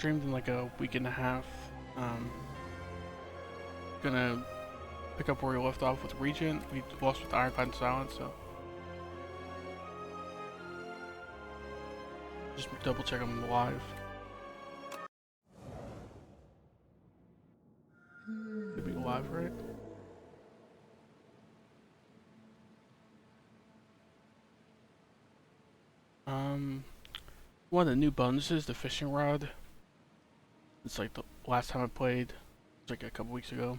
streamed in like a week and a half. Um, gonna pick up where we left off with Regent. We lost with Iron Pine Silence, so just double check I'm live. Should be live, right? One of the new bonuses, the fishing rod. It's like the last time I played. It's like a couple weeks ago.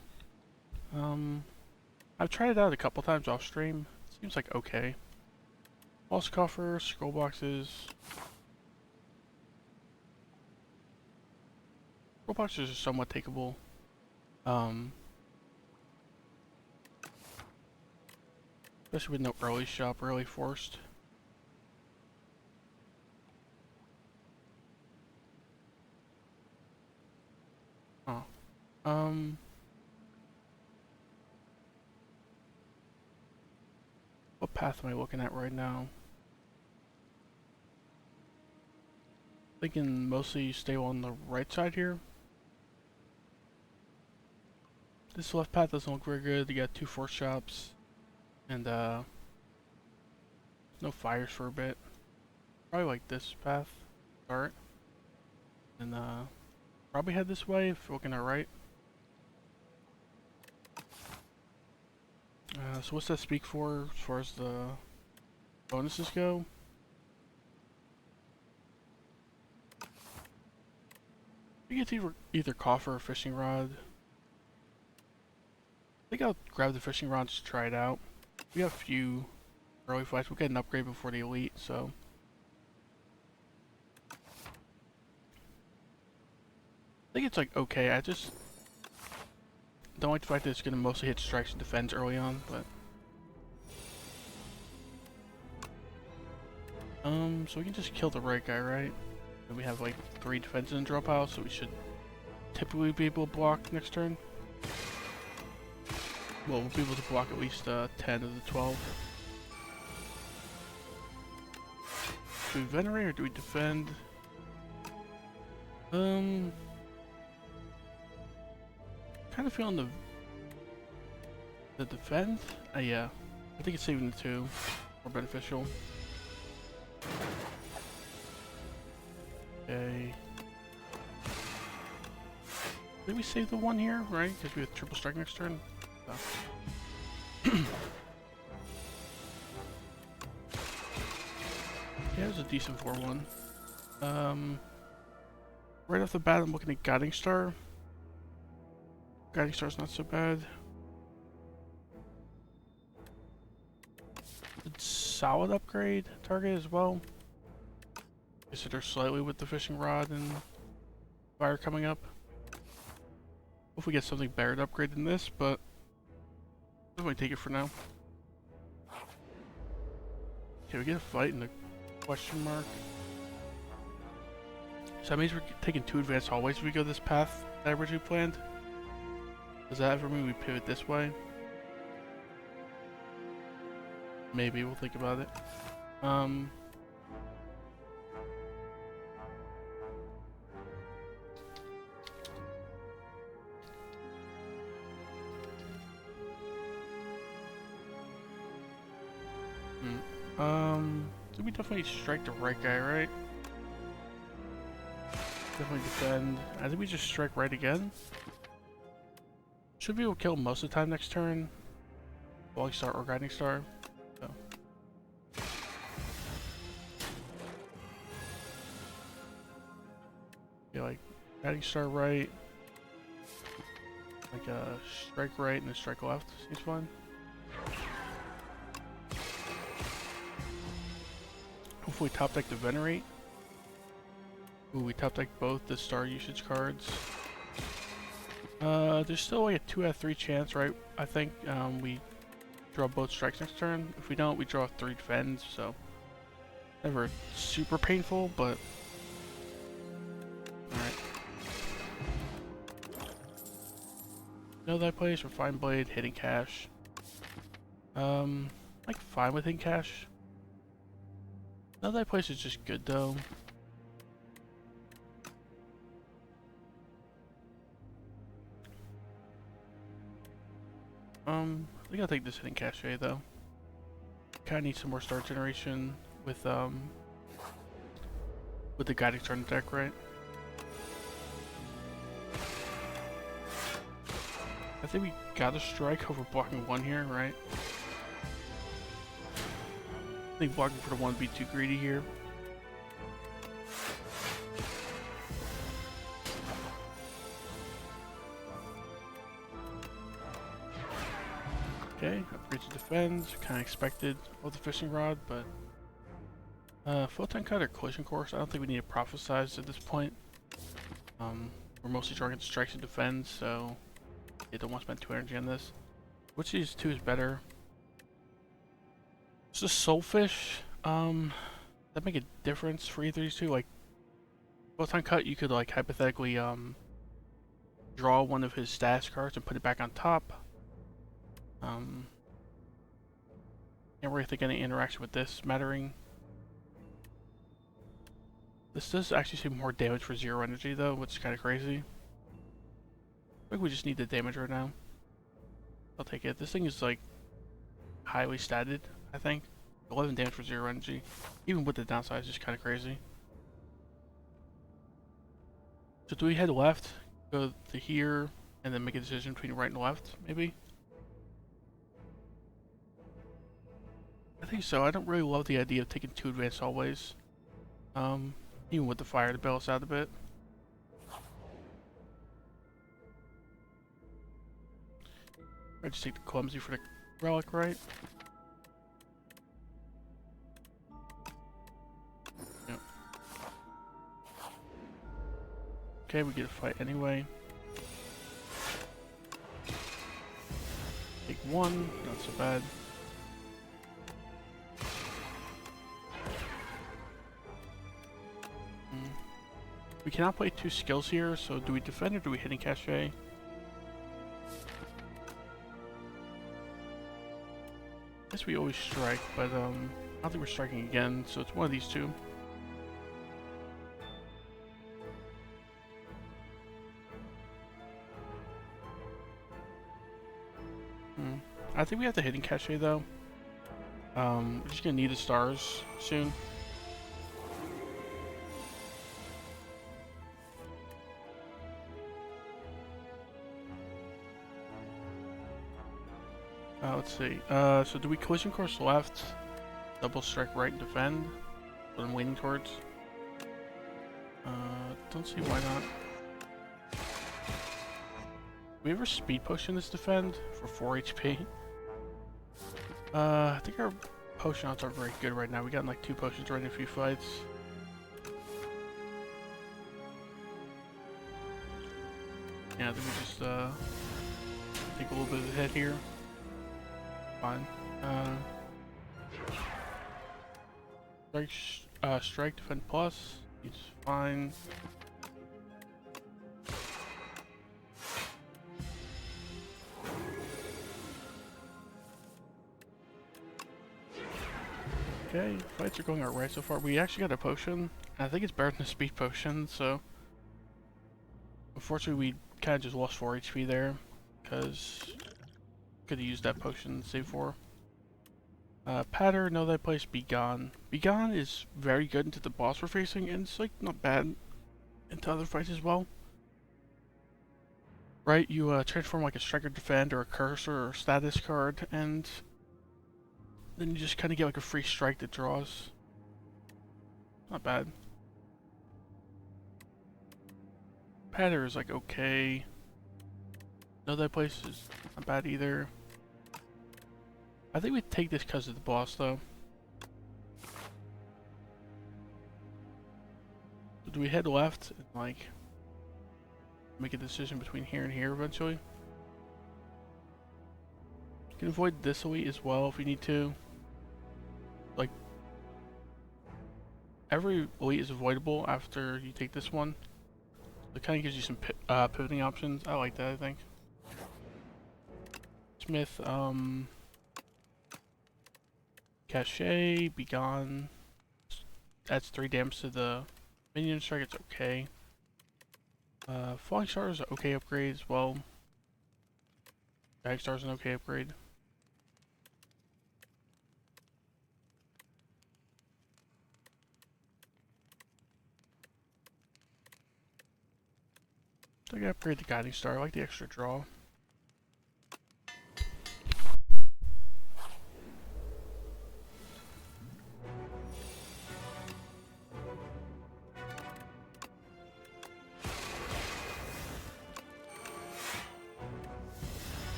I've tried it out a couple times off stream. Seems like okay. Lost coffer, scroll boxes. Scroll boxes are somewhat takeable. Especially with no early shop, early forced. Oh. What path am I looking at right now? Thinking mostly stay on the right side here. This left path doesn't look very good. You got 2 force shops. And no fires for a bit. Probably like this path. Start. And probably head this way if you're looking at right. So what's that speak for as far as the bonuses go? You get either coffer or fishing rod. I think I'll grab the fishing rod to try it out. We have a few early fights. We'll get an upgrade before the elite, so. I think it's like okay. I just don't like the fact that it's going to mostly hit strikes and defense early on, but. So we can just kill the right guy, right? And we have like 3 defenses in draw pile, so we should typically be able to block next turn. Well, we'll be able to block at least 10 of the 12. Do we venerate or do we defend? Kind of feeling the defend. Yeah, I think it's saving the 2 more beneficial. Okay. Did we save the 1 here, right? Because we have triple strike next turn. So. Yeah, it was a decent 4-1. Right off the bat, I'm looking at Guiding Star. Guiding Star's not so bad. It's solid upgrade target as well. Consider slightly with the fishing rod and fire coming up. Hopefully get something better to upgrade than this, but I'm gonna take it for now. Okay, we get a fight in the question mark. So that means we're taking 2 advanced hallways if we go this path that I originally planned. Does that ever mean we pivot this way? Maybe, we'll think about it. So we definitely strike the right guy, right? Definitely defend. I think we just strike right again. Should be able to kill most of the time next turn. Falling Star or Guiding Star. So. Yeah, like Guiding Star right. Like a strike right and a strike left. Seems fine. Hopefully top deck the Venerate. Ooh, we top deck both the star usage cards. There's still like a 2 out of 3 chance, right? I think we draw both strikes next turn. If we don't, we draw 3 defends, so never super painful, but alright. Know that place for Fine Blade, hitting cash. Like fine with hitting cash. Know that place is just good though. I think I'll take this hitting cachet though. Kinda need some more star generation with the guiding star on the deck, right? I think we gotta strike over blocking one here, right? I think blocking for the one would be too greedy here. Okay, upgrade to defend, kinda expected with the fishing rod, but photon cut or collision course, I don't think we need to prophesize at this point. We're mostly targeting strikes and defend, so you don't want to spend 2 energy on this. Which of these two is better? So Soulfish, that make a difference for either of these two. Like, Photon Cut, you could like hypothetically draw one of his status cards and put it back on top. Can't really think any interaction with this mattering. This does actually seem more damage for 0 energy though, which is kind of crazy. I think we just need the damage right now. I'll take it. This thing is like highly statted, I think. 11 damage for 0 energy. Even with the downside, is just kind of crazy. So do we head left, go to here, and then make a decision between right and left, maybe? I think so. I don't really love the idea of taking 2 advanced always. Even with the fire to bail us out a bit. I just take the clumsy for the relic, right? Yep. Okay, we get a fight anyway. Take 1, not so bad. We cannot play 2 skills here, so do we defend or do we hit in cachet? I guess we always strike, but I don't think we're striking again, so it's one of these two. I think we have to hit in cachet though. We're just gonna need the stars soon. Let's see. So do we collision course left, double strike right and defend? What I'm waiting towards. Don't see why not. We ever speed potion this defend for 4 HP? I think our potion odds aren't very good right now. We got like 2 potions right in a few fights. Yeah, I think we just take a little bit of a hit here. Fine. Strike, defend plus. It's fine. Okay, fights are going alright so far. We actually got a potion. I think it's better than a speed potion, so unfortunately we kind of just lost 4 HP there because could have used that potion to save 4. Patter, know that place, Be Gone. Be Gone is very good into the boss we're facing, and it's like not bad into other fights as well. Right, you transform like a striker defend or a cursor or status card, and then you just kind of get like a free strike that draws. Not bad. Patter is like okay. Know that place is not bad either. I think we take this because of the boss, though. So do we head left and, like, make a decision between here and here eventually? You can avoid this elite as well if you need to. Like, every elite is avoidable after you take this one. It kind of gives you some pivoting options. I like that, I think. Smith, Cachet, Be Gone. Adds 3 damage to the minion strike, it's okay. Falling Stars are okay upgrades, well. Bagstar's an okay upgrade. I gotta upgrade the Guiding Star. I like the extra draw.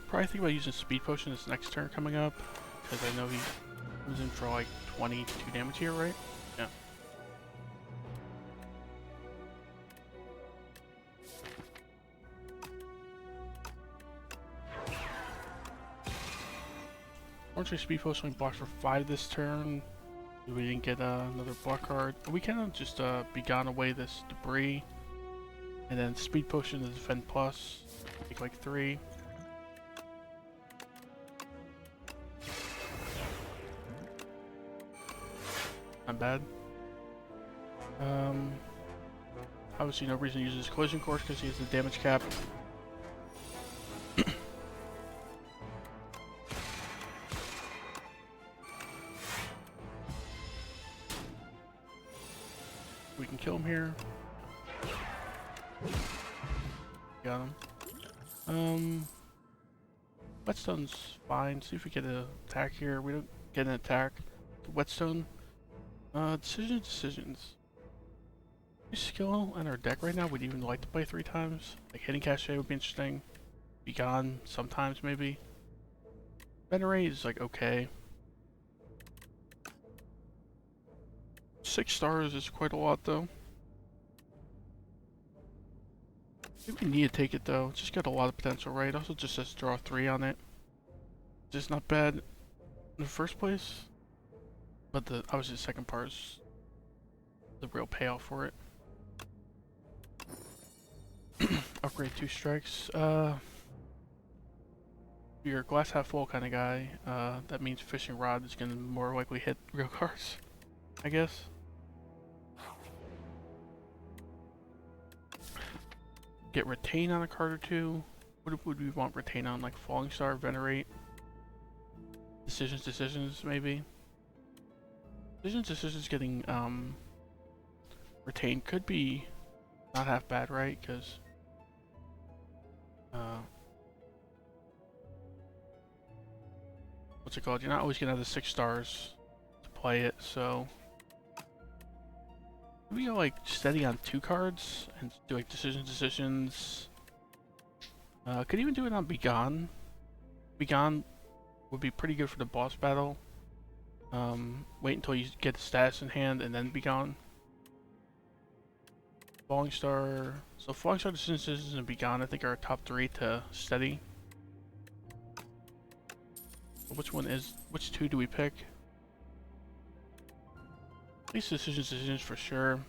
Probably think about using Speed Potion this next turn coming up, because I know he comes in for like 22 damage here, right? Yeah. Unfortunately, Speed Potion only blocks for 5 this turn. We didn't get another block card. We can just be gone away this debris, and then Speed Potion to defend plus, take like 3. Not bad. Obviously no reason to use his collision course because he has the damage cap. We can kill him here. Got him. Whetstone's fine. See if we get an attack here. We don't get an attack. The Whetstone. Decisions. Skill in our deck right now, we'd even like to play 3 times. Like hitting Cachet would be interesting. Be gone sometimes maybe. Venerate is like okay. 6 stars is quite a lot though. I think we need to take it though. It's just got a lot of potential, right? Also just says draw 3 on it. Just not bad in the first place. But obviously the second part is the real payoff for it. Upgrade 2 strikes. If you're a glass half full kind of guy, that means fishing rod is gonna more likely hit real cards, I guess. Get retain on a card or 2. What would we want retain on? Like Falling Star, Venerate, Decisions maybe. Decisions getting retained could be not half bad, right? Because what's it called? You're not always gonna have the 6 stars to play it, so maybe go like steady on 2 cards and do like decisions. Could even do it on Begone. Begone would be pretty good for the boss battle. Wait until you get the status in hand and then Begone. Falling Star. So Falling Star, Decisions, and Begone I think are top 3 to steady. Which 2 do we pick? At least Decisions for sure.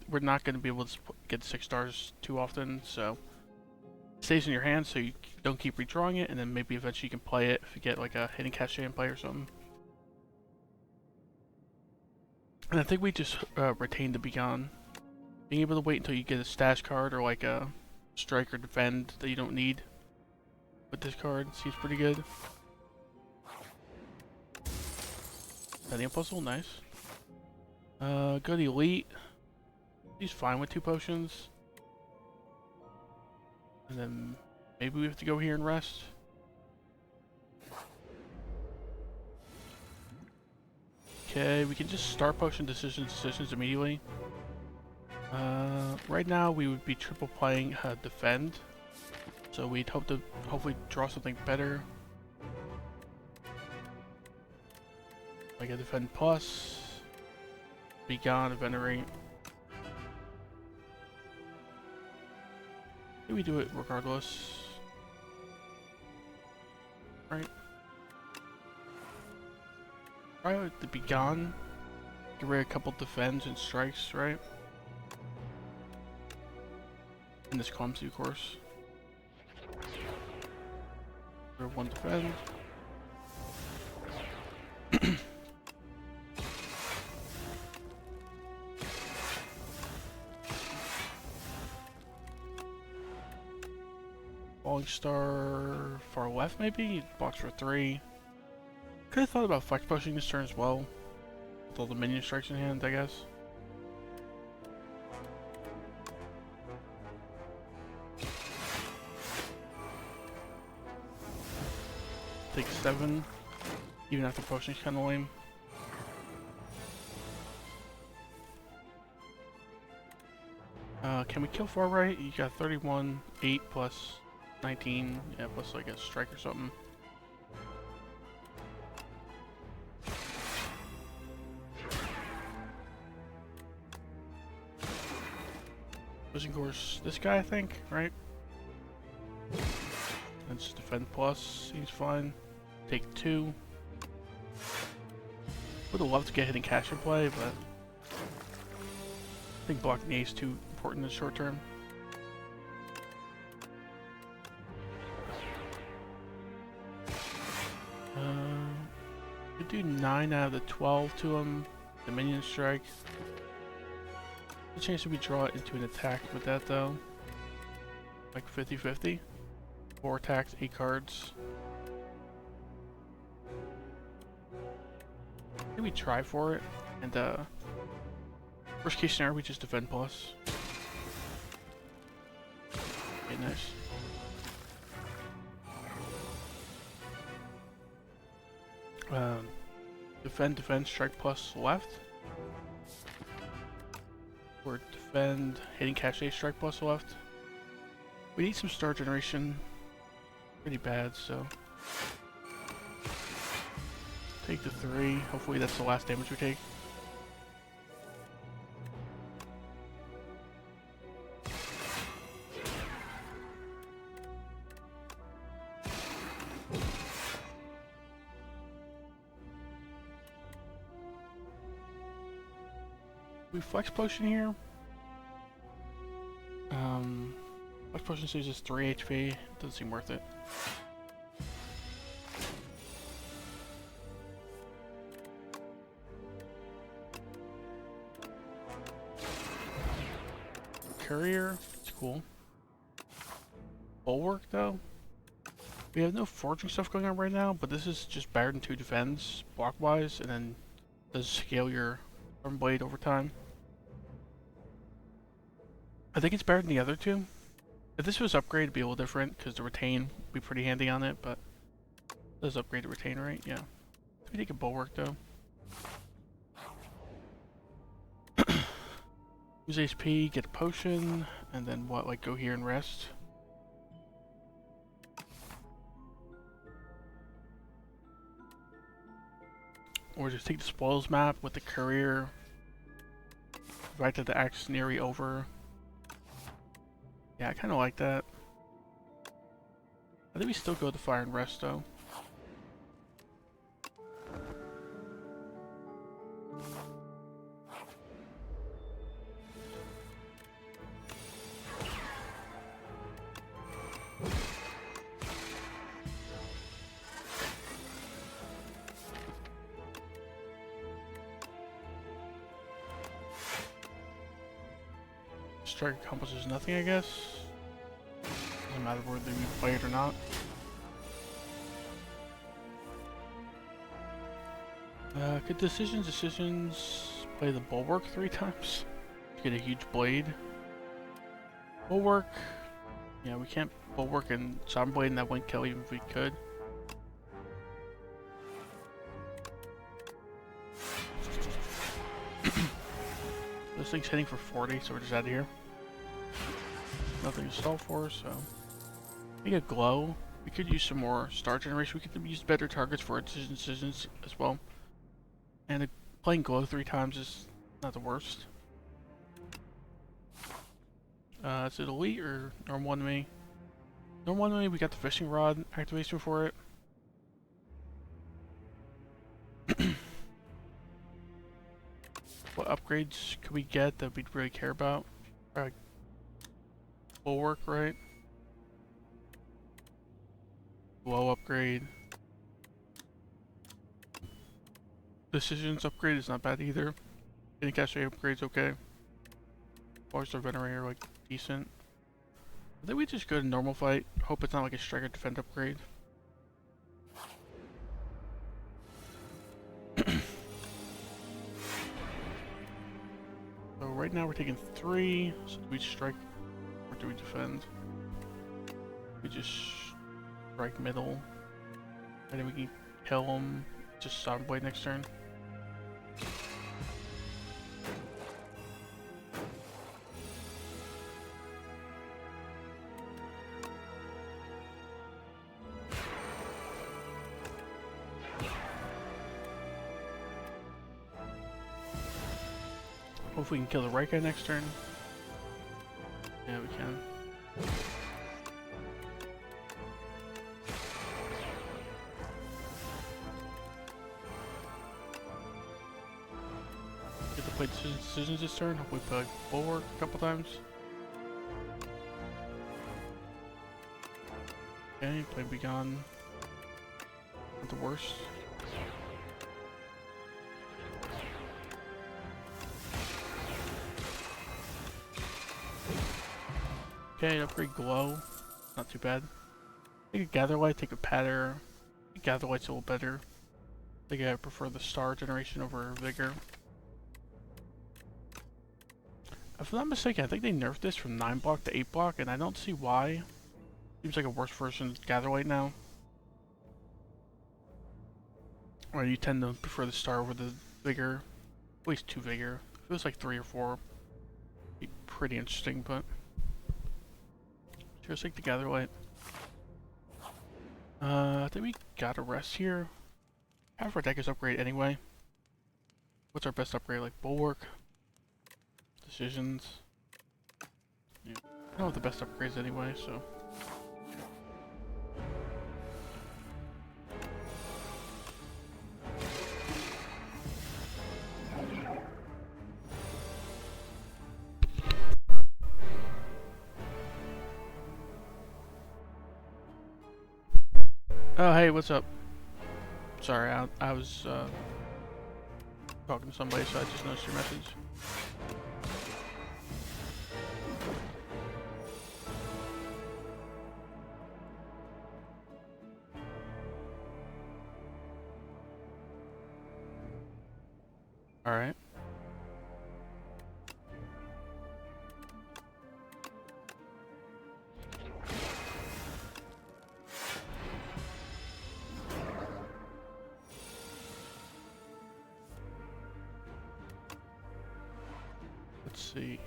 We're not going to be able to get 6 stars too often, so it stays in your hand so you don't keep redrawing it, and then maybe eventually you can play it if you get like a hidden Cachet in play or something. And I think we just retain the Begone. Being able to wait until you get a stash card or like a strike or defend that you don't need with this card seems pretty good. Setting puzzle, nice. Good Elite. He's fine with 2 potions. And then maybe we have to go here and rest. Okay, we can just start potion decisions immediately. Right now we would be triple playing defend, so we'd hope to hopefully draw something better, like a defend plus, Begone, Venerate. Maybe we do it regardless, right? Probably with the Begone, get rid of a couple defends and strikes, right? And this clumsy, of course. Or one defend. Falling Star far left maybe? Blocks for 3. Could have thought about flex pushing this turn as well. With all the minion strikes in hand, I guess. Take 7. Even after pushing is kinda lame. Can we kill far right? You got 31, 8 plus 19, yeah, plus like a strike or something. Pushing course, this guy I think, right? That's defend plus, seems fine. Take 2. Would have loved to get hidden cash in play, but I think blocking the ace too important in the short term. Could do 9 out of the 12 to him. The minion strike. The chance that we draw it into an attack with that though. Like 50-50. 4 attacks, 8 cards. Maybe try for it, and worst case scenario we just defend plus. Okay, nice. Defend, strike plus left. Or defend, hitting cash ace, strike plus left. We need some star generation. Pretty bad, so. Take the 3. Hopefully that's the last damage we take. We flex potion here. Flex potion saves us 3 HP. Doesn't seem worth it. Courier, it's cool. Bulwark though. We have no forging stuff going on right now, but this is just better than 2 defends block wise, and then does scale your arm blade over time. I think it's better than the other 2. If this was upgraded, it'd be a little different because the retain would be pretty handy on it, but it does upgrade the retain, right? Yeah. We take a bulwark though. Use HP, get a potion, and then what, like go here and rest? Or just take the spoils map with the courier right to the Axionary over. Yeah, I kind of like that. I think we still go to fire and rest though. Strike accomplishes nothing, I guess. Doesn't matter whether we play it or not. Good decisions. Play the bulwark 3 times. Get a huge blade. Bulwark. Yeah, we can't bulwark and sovereign blade, and that wouldn't kill even if we could. This thing's hitting for 40, so we're just out of here. Nothing to stall for, so. We get glow. We could use some more star generation. We could use better targets for our decisions as well. And playing glow 3 times is not the worst. Is it elite or norm 1 to me? Norm 1 to me, we got the fishing rod activation for it. What upgrades could we get that we'd really care about? Bulwark, right? Glow upgrade. Decisions upgrade is not bad either. Any cachet upgrade's okay. Bars or Venerator like decent. I think we just go to normal fight. Hope it's not like a strike or defend upgrade. So right now we're taking 3. So do we strike or do we defend? We just strike middle. And then we can kill him. Just Sound Blade next turn. Hopefully we can kill the right guy next turn. Yeah, we can. Get to play decisions this turn. Hopefully play like Bulwark a couple times. Okay, play Begone. Not the worst. Okay, upgrade Glow. Not too bad. Take a Gather Light, take a Patter. Gather Light's a little better. I think I prefer the Star generation over Vigor. If I'm not mistaken, I think they nerfed this from 9 block to 8 block, and I don't see why. Seems like a worse version of Gather Light now. Or you tend to prefer the Star over the Vigor. At least 2 Vigor. If it was like 3 or 4, it'd be pretty interesting, but... Just take the Gather Light. I think we gotta rest here. Half our deck is upgrade anyway. What's our best upgrade? Like Bulwark? Decisions? Yeah. I don't have the best upgrades anyway, so... Oh, hey, what's up? Sorry, I was talking to somebody, so I just noticed your message. Alright. Let's see.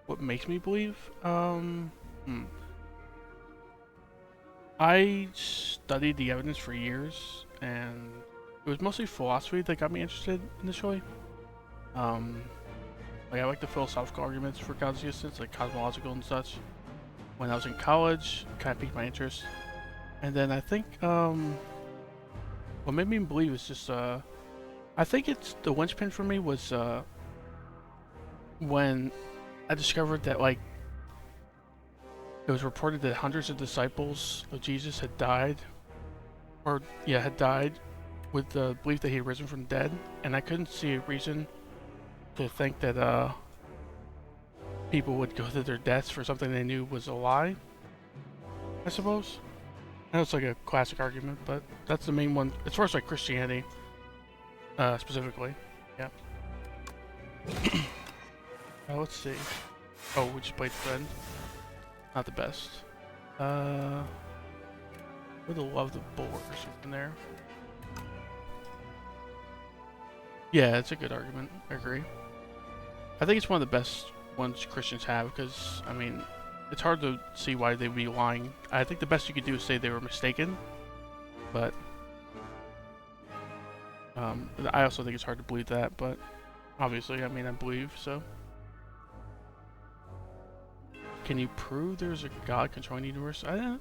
What makes me believe? I studied the evidence for years, and it was mostly philosophy that got me interested initially. Like I like the philosophical arguments for God's existence, like cosmological and such. When I was in college, kind of piqued my interest. And then I think, what made me believe is just, I think it's, the linchpin for me was, when I discovered that, like, it was reported that hundreds of disciples of Jesus had died, had died with the belief that he had risen from dead, and I couldn't see a reason to think that, people would go to their deaths for something they knew was a lie, I suppose. I know it's like a classic argument, but that's the main one, as far as like Christianity, specifically. Yeah. Let's see. Oh, we just played Friend. Not the best. Would have loved the Bulwark or something there. Yeah, it's a good argument. I agree. I think it's one of the best ones Christians have, because, I mean, it's hard to see why they would be lying. I think the best you could do is say they were mistaken, but I also think it's hard to believe that, but obviously, I mean, I believe, so. Can you prove there's a God controlling the universe? I don't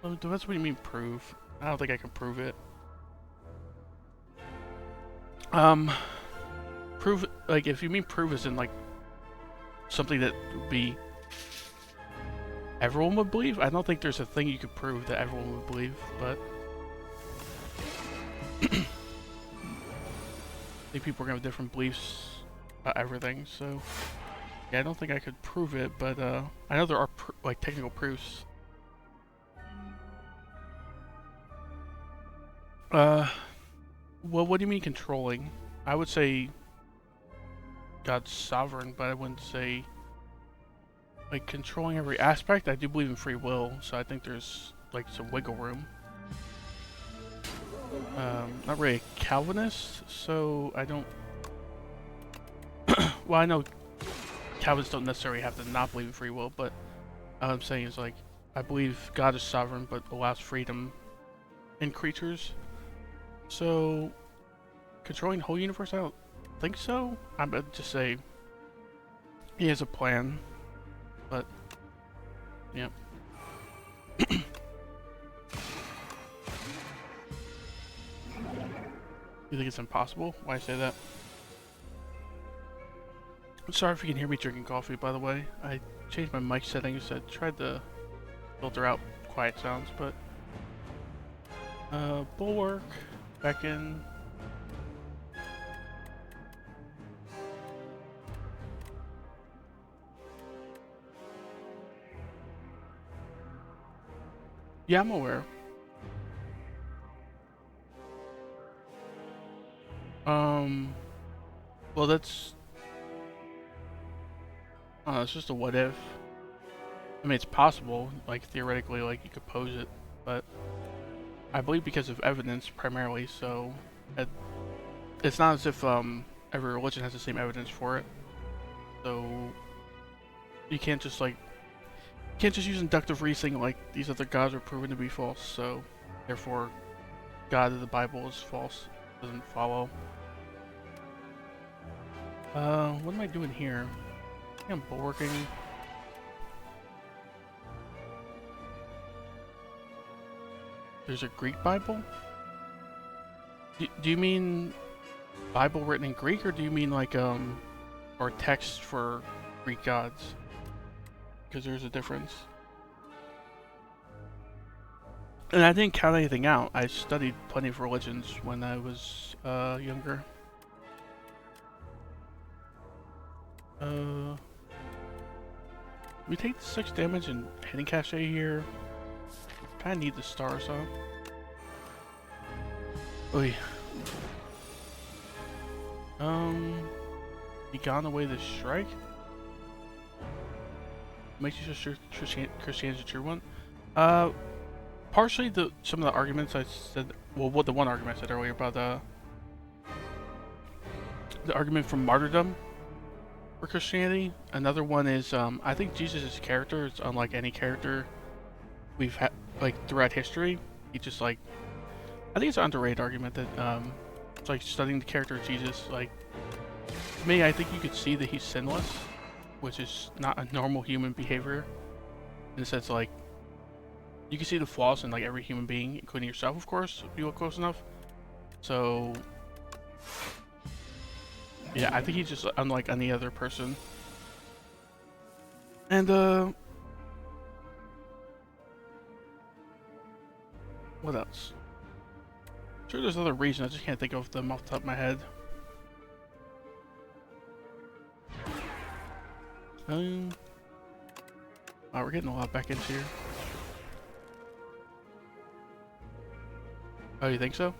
know. That's what you mean, prove. I don't think I can prove it. Prove, like, if you mean prove as in, like, something that would be everyone would believe. I don't think there's a thing you could prove that everyone would believe, but I think people are gonna have different beliefs about everything. So yeah, I don't think I could prove it, but I know there are like technical proofs. Well, what do you mean controlling? I would say God's sovereign, but I wouldn't say like controlling every aspect. I do believe in free will, so I think there's like some wiggle room. Not really a Calvinist, so I don't. Well, I know Calvinists don't necessarily have to not believe in free will, but all I'm saying is like I believe God is sovereign, but allows freedom in creatures. So controlling the whole universe, I don't think so. I'm gonna just say he has a plan, but yeah. You think it's impossible? Why say that? I'm sorry if you can hear me drinking coffee, by the way. I changed my mic settings. I tried to filter out quiet sounds, but bulwark back in. Yeah, I'm aware. Well, that's it's just a what if. I mean, it's possible, like theoretically, like you could pose it, but I believe because of evidence primarily. So it's not as if every religion has the same evidence for it. So you can't just use inductive reasoning like these other gods are proven to be false. So therefore, God of the Bible is false. Doesn't follow. What am I doing here? I think I'm bulwarking. There's a Greek Bible? Do you mean Bible written in Greek, or do you mean like or text for Greek gods? Because there's a difference. And I didn't count anything out. I studied plenty of religions when I was younger. We take the 6 damage and hitting cachet here. Kinda need the stars, huh? Oy. Be gone away the strike? Makes you sure Christianity's a true one? Partially some of the arguments I said, well, what the one argument I said earlier about the argument from martyrdom for Christianity. Another one is I think Jesus' character is unlike any character we've had like throughout history. He just like I think it's an underrated argument that it's like studying the character of Jesus. Like to me, I think you could see that he's sinless, which is not a normal human behavior. In the sense like you can see the flaws in like every human being, including yourself, of course, if you look close enough. So yeah, I think he's just unlike any other person. And what else? I'm sure there's other reasons, I just can't think of them off the top of my head. Oh, we're getting a lot back into here. Oh, you think so?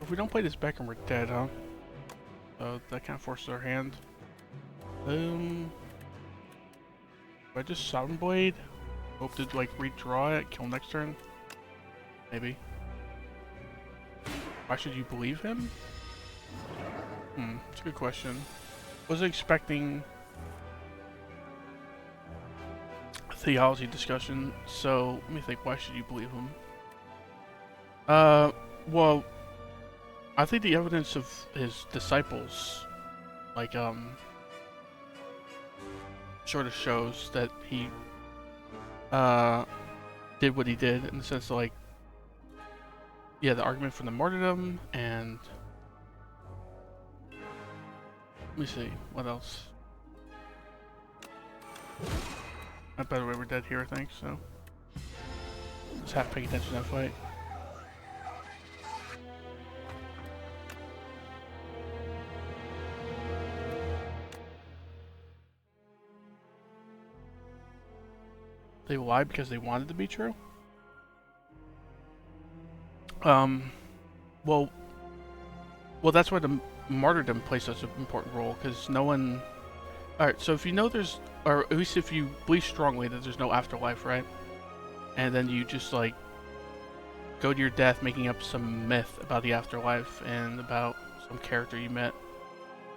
If we don't play this back and we're dead, huh? So that kind of forces our hand. Do I just Sovereign Blade? Hope to like redraw it, kill next turn? Maybe. Why should you believe him? It's a good question. Wasn't expecting... theology discussion. So let me think. Why should you believe him? Uh, well, I think the evidence of his disciples, like sort of shows that he uh did what he did in the sense of, like, yeah, the argument for the martyrdom, and let me see what else. By the way, we're dead here, I think. So just have to pay attention to that fight. They lied because they wanted to be true. Um, well, that's why the martyrdom plays such an important role, because no one. All right, so if you know there's, or at least if you believe strongly that there's no afterlife, right? And then you just like go to your death making up some myth about the afterlife and about some character you met.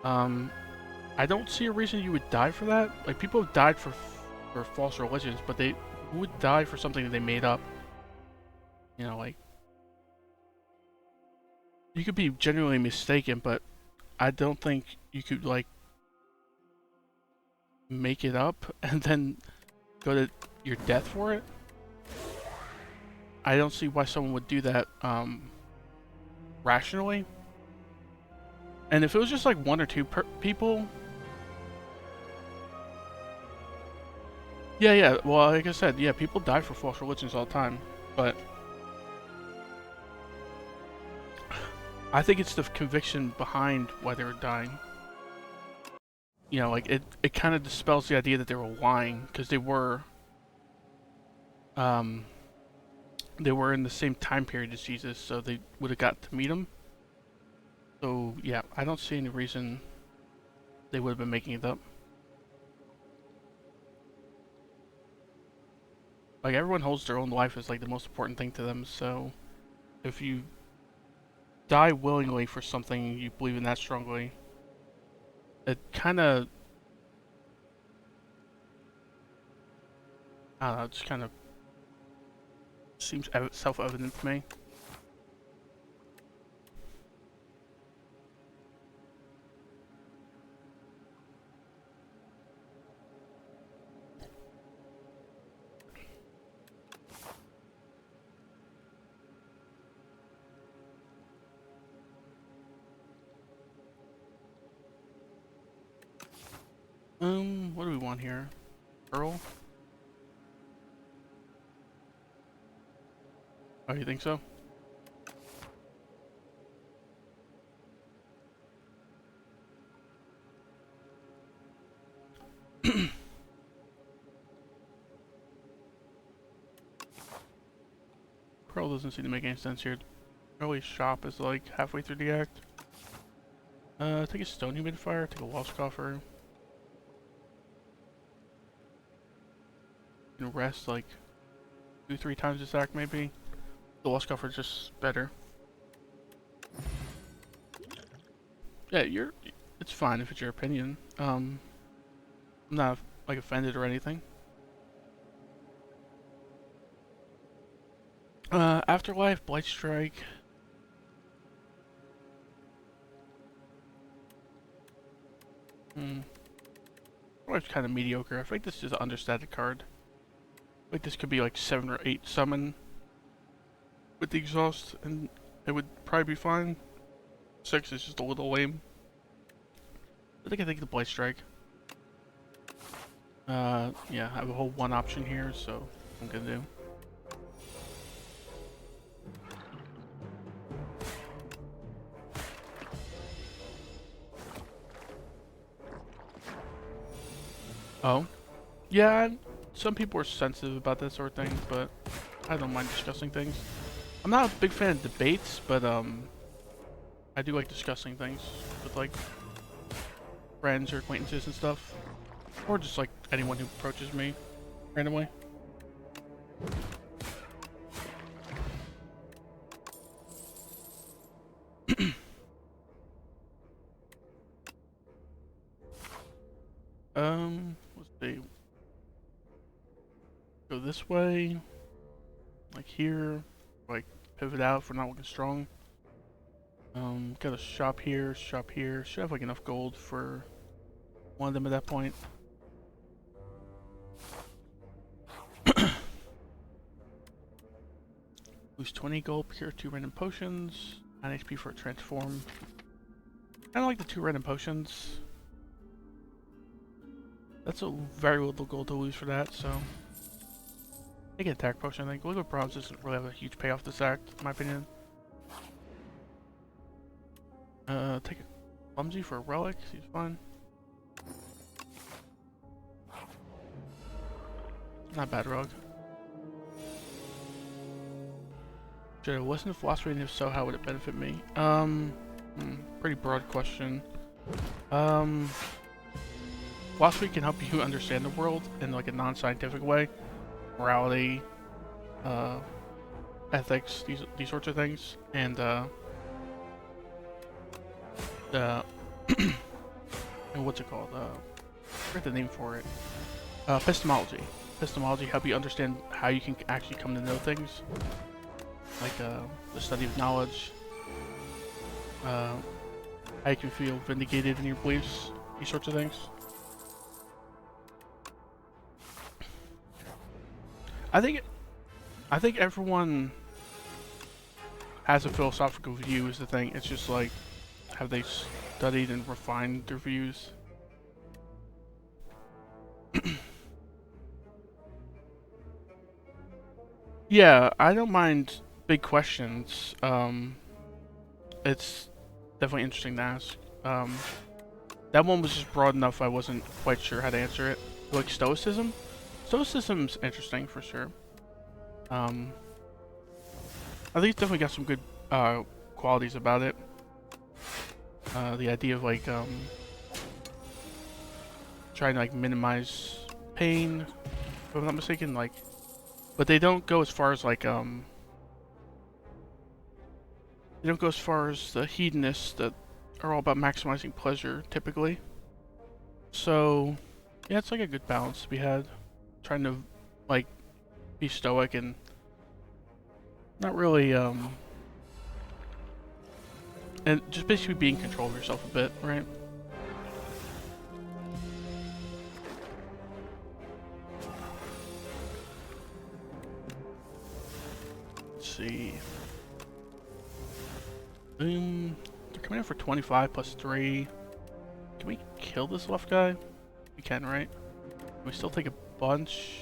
I don't see a reason you would die for that. Like, people have died for false religions, but they would die for something that they made up. You know, like, you could be genuinely mistaken, but I don't think you could, like, make it up and then go to your death for it. I don't see why someone would do that rationally. And if it was just like one or two people, yeah, well, like I said, yeah, people die for false religions all the time, but I think it's the conviction behind why they were dying. You know, like, it kind of dispels the idea that they were lying, because they were in the same time period as Jesus, so they would have got to meet him. So yeah, I don't see any reason they would have been making it up. Like, everyone holds their own life as like the most important thing to them, so if you die willingly for something you believe in that strongly, it kind of, I don't know, it just kind of seems self-evident to me. What do we want here? Earl? Oh, you think so? Pearl doesn't seem to make any sense here. Early's shop is like halfway through the act. Take a stone humidifier, take a wall scoffer. And rest like 2-3 times this act maybe. The wall scoffer is just better. Yeah, it's fine if it's your opinion. I'm not like offended or anything. Afterlife, Blight Strike. Afterlife's kind of mediocre. I think this is an understated card. I think this could be like 7 or 8 summon with the exhaust, and it would probably be fine. 6 is just a little lame. I think the Blight Strike. Yeah, I have a whole 1 option here, so I'm gonna do. Oh, yeah. Some people are sensitive about that sort of thing, but I don't mind discussing things. I'm not a big fan of debates, but I do like discussing things with like friends or acquaintances and stuff, or just like anyone who approaches me randomly. Let's see. go this way, like here, like pivot out if we're not looking strong. Got a shop here, shop here. Should have like enough gold for one of them at that point. Lose 20 gold, procure 2 random potions, 9 HP for a transform. I don't like the 2 random potions. That's a very little gold to lose for that, so. Take an attack potion, I think. Liquid Bronze doesn't really have a huge payoff this act, in my opinion. Take a Clumsy for a relic, seems fine. Not bad, Rogue. Should I listen to philosophy, and if so, how would it benefit me? Pretty broad question. Philosophy can help you understand the world in like a non-scientific way. Morality, ethics, these sorts of things, and and what's it called? I forget the name for it. Epistemology. Epistemology help you understand how you can actually come to know things, like the study of knowledge, how you can feel vindicated in your beliefs, these sorts of things. I think everyone has a philosophical view is the thing. It's just like, have they studied and refined their views? Yeah, I don't mind big questions. It's definitely interesting to ask. That one was just broad enough I wasn't quite sure how to answer it. Like Stoicism? Stoicism's interesting for sure. I think it's definitely got some good qualities about it. The idea of like trying to like minimize pain, if I'm not mistaken, like, but they don't go as far as like they don't go as far as the hedonists that are all about maximizing pleasure typically. So yeah, it's like a good balance to be had. Trying to like be stoic and not really and just basically be in control of yourself a bit, right? Let's see. They're coming in for 25 plus 3. Can we kill this left guy? We can, right? Can we still take a bunch?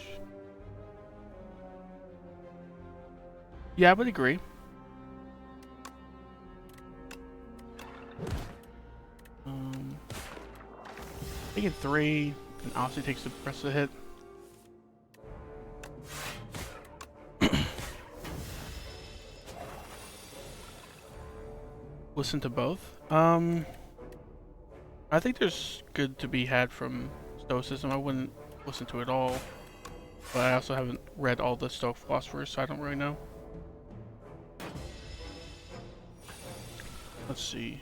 Yeah, I would agree. Taking 3, and obviously takes the rest of the hit. Listen to both. I think there's good to be had from Stoicism. I wouldn't listen to it all, but I also haven't read all the Stoic philosophers, so I don't really know. Let's see.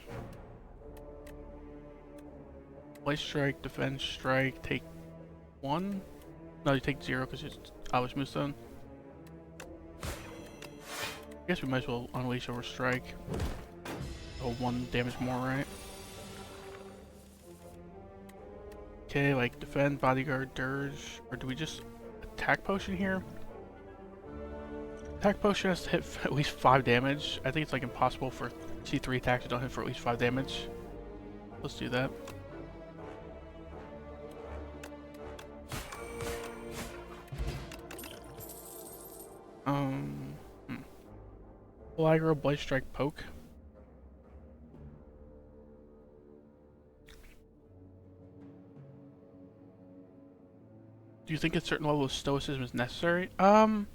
Play strike, defend strike, take 1? No, you take 0 because it's always Moonstone. I guess we might as well unleash over strike. Oh, 1 damage more, right? Okay, like defend, bodyguard, dirge, or do we just attack potion here? Attack potion has to hit at least 5 damage. I think it's like impossible for C3 attacks that don't hit for at least 5 damage. Let's do that. Full aggro, Blade Strike, poke. Do you think a certain level of stoicism is necessary? I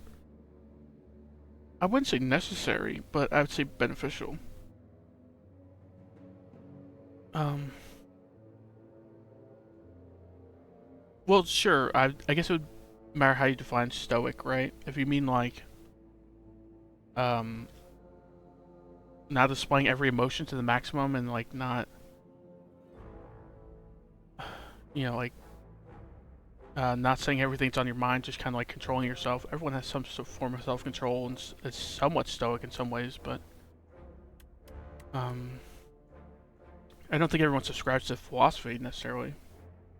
wouldn't say necessary, but I would say beneficial. Well, sure. I guess it would matter how you define stoic, right? If you mean like, not displaying every emotion to the maximum and like not, you know, like, Not saying everything's on your mind, just kind of like controlling yourself. Everyone has some sort of form of self-control, and it's somewhat stoic in some ways, but I don't think everyone subscribes to philosophy necessarily.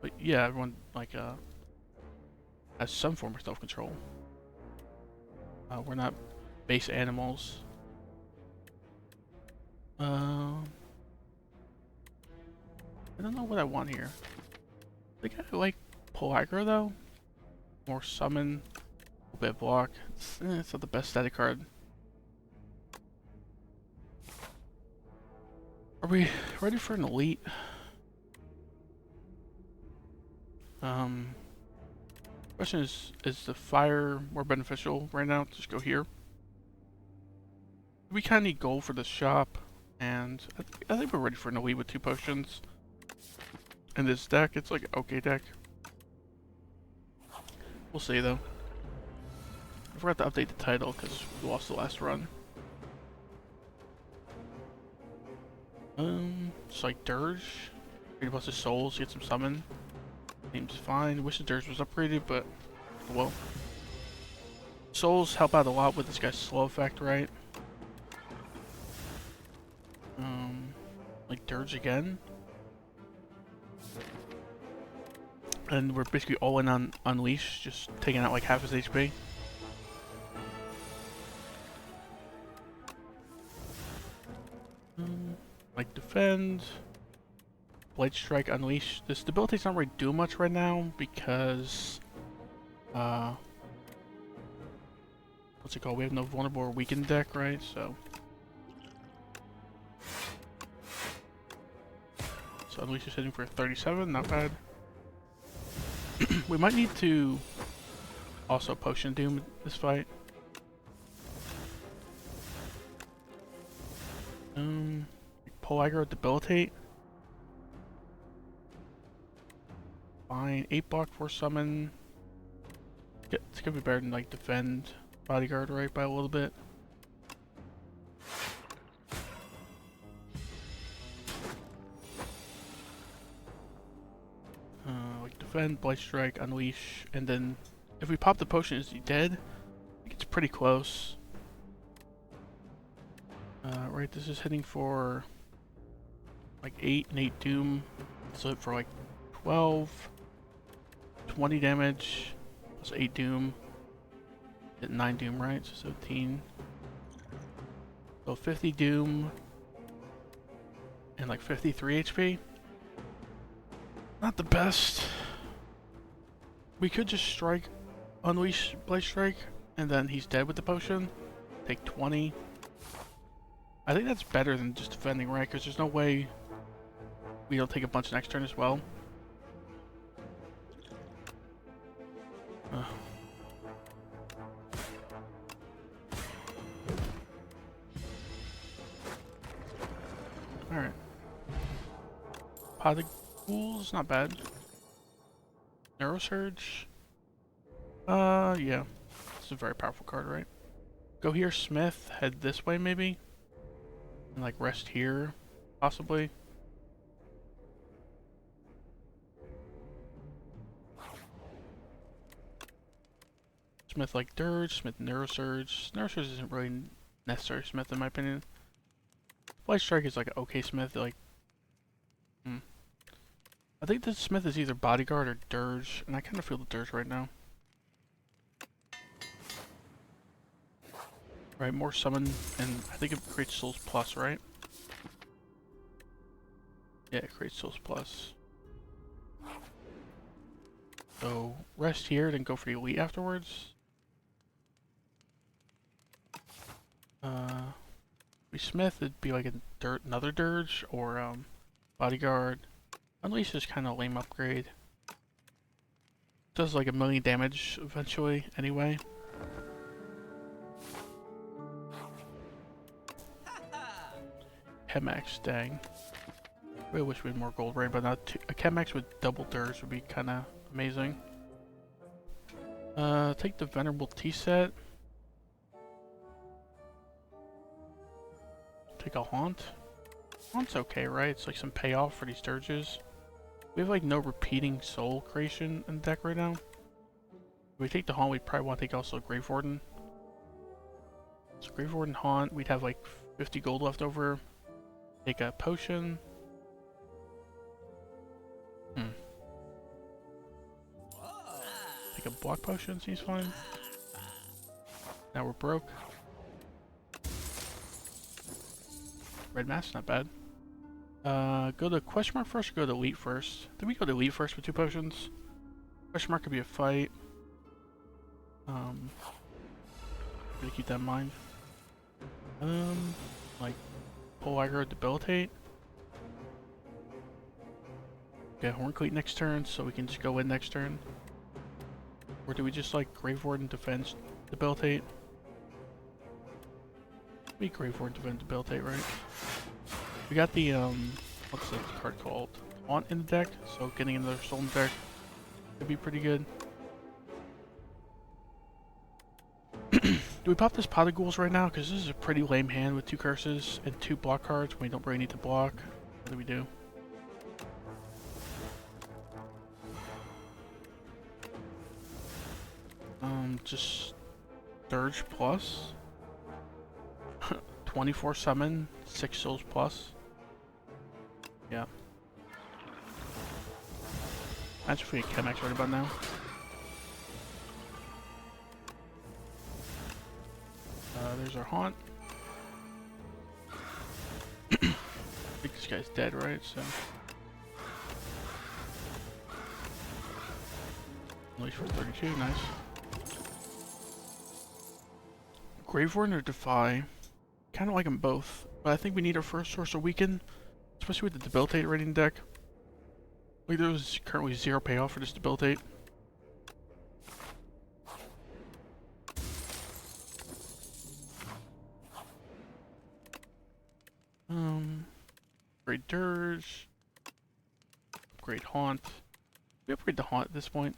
But yeah, everyone like has some form of self-control. We're not base animals. I don't know what I want here. I think I like pull aggro though. More summon, a little bit of block. It's not the best static card. Are we ready for an elite? Question is the fire more beneficial right now? Just go here. We kind of need gold for the shop, and I think we're ready for an elite with 2 potions. And this deck, it's like an okay deck. We'll see though. I forgot to update the title because we lost the last run. It's like Dirge. 3 plus his souls, get some summon. Seems fine. Wish the Dirge was upgraded, but well. Souls help out a lot with this guy's slow effect, right? Like Dirge again. And we're basically all in on Unleash, just taking out like half his HP. Like Defend. Blade Strike, Unleash. This debilitate's not really doing much right now because what's it called? We have no vulnerable or weakened deck, right? So Unleash is hitting for 37, not bad. We might need to also Potion Doom this fight. Pull aggro, debilitate. Fine. 8 block, 4 summon. It's gonna be better than like defend bodyguard, right, by a little bit. Like defend, blight strike, unleash, and then if we pop the potion, is he dead? I think it's pretty close. Right, this is hitting for like 8 and 8 doom. So for like 12, 20 damage, plus 8 doom. Hit 9 doom, right? So 17. So 50 doom. And like 53 HP. Not the best. We could just strike, unleash Blade Strike, and then he's dead with the potion. Take 20. I think that's better than just defending, right? Because there's no way we don't take a bunch next turn as well. Alright. Pot of Ghouls, not bad. Neurosurge. Yeah. This is a very powerful card, right? Go here, Smith. Head this way, maybe? And, like, rest here, possibly. Smith, like, Dirge. Smith, Neurosurge. Neurosurge isn't really necessary Smith, in my opinion. Blade Strike is, like, an okay Smith, like... I think this Smith is either Bodyguard or Dirge, and I kind of feel the Dirge right now. Right, more summon, and I think it creates Souls Plus, right? Yeah, it creates Souls Plus. So, rest here, then go for the Elite afterwards. We Smith, it'd be like another Dirge, or Bodyguard. Unleash is kind of lame upgrade. Does like 1,000,000 damage eventually, anyway. Chemax, dang. Really wish we had more gold rain, but not too. A Chemax with double Dirge would be kind of amazing. Take the Venerable Tea set. Take a Haunt. Haunt's okay, right? It's like some payoff for these Dirges. We have like no repeating soul creation in the deck right now. If we take the Haunt, we'd probably want to take also Grave Warden. So Grave Warden Haunt, we'd have like 50 gold left over. Take a potion. Take a block potion, seems fine. Now we're broke. Red mask, not bad. Go to question mark first or go to elite first? Did we go to elite first with 2 potions? Question mark could be a fight. Gotta keep that in mind. Like pull aggro, debilitate. Okay, Horncleat next turn, so we can just go in next turn. Or do we just like Grave Warden defense, debilitate? Maybe Grave Warden defense, debilitate, right? We got the what's that card called? Haunt in the deck, so getting another soul in the deck could be pretty good. Do we pop this Pot of Ghouls right now? Because this is a pretty lame hand with 2 curses and 2 block cards when we don't really need to block. What do we do? Just Dirge plus 24 summon, 6 souls plus. Yeah. Imagine if we get Chemex right about now. There's our Haunt. I think this guy's dead, right? So. Unleash for 32, nice. Grave Warden or Defy? Kind of like them both, but I think we need our first source of Weaken, especially with the Debilitate rating deck. Like there's currently 0 payoff for this Debilitate. Upgrade Dirge. Upgrade Haunt. We upgrade the Haunt at this point.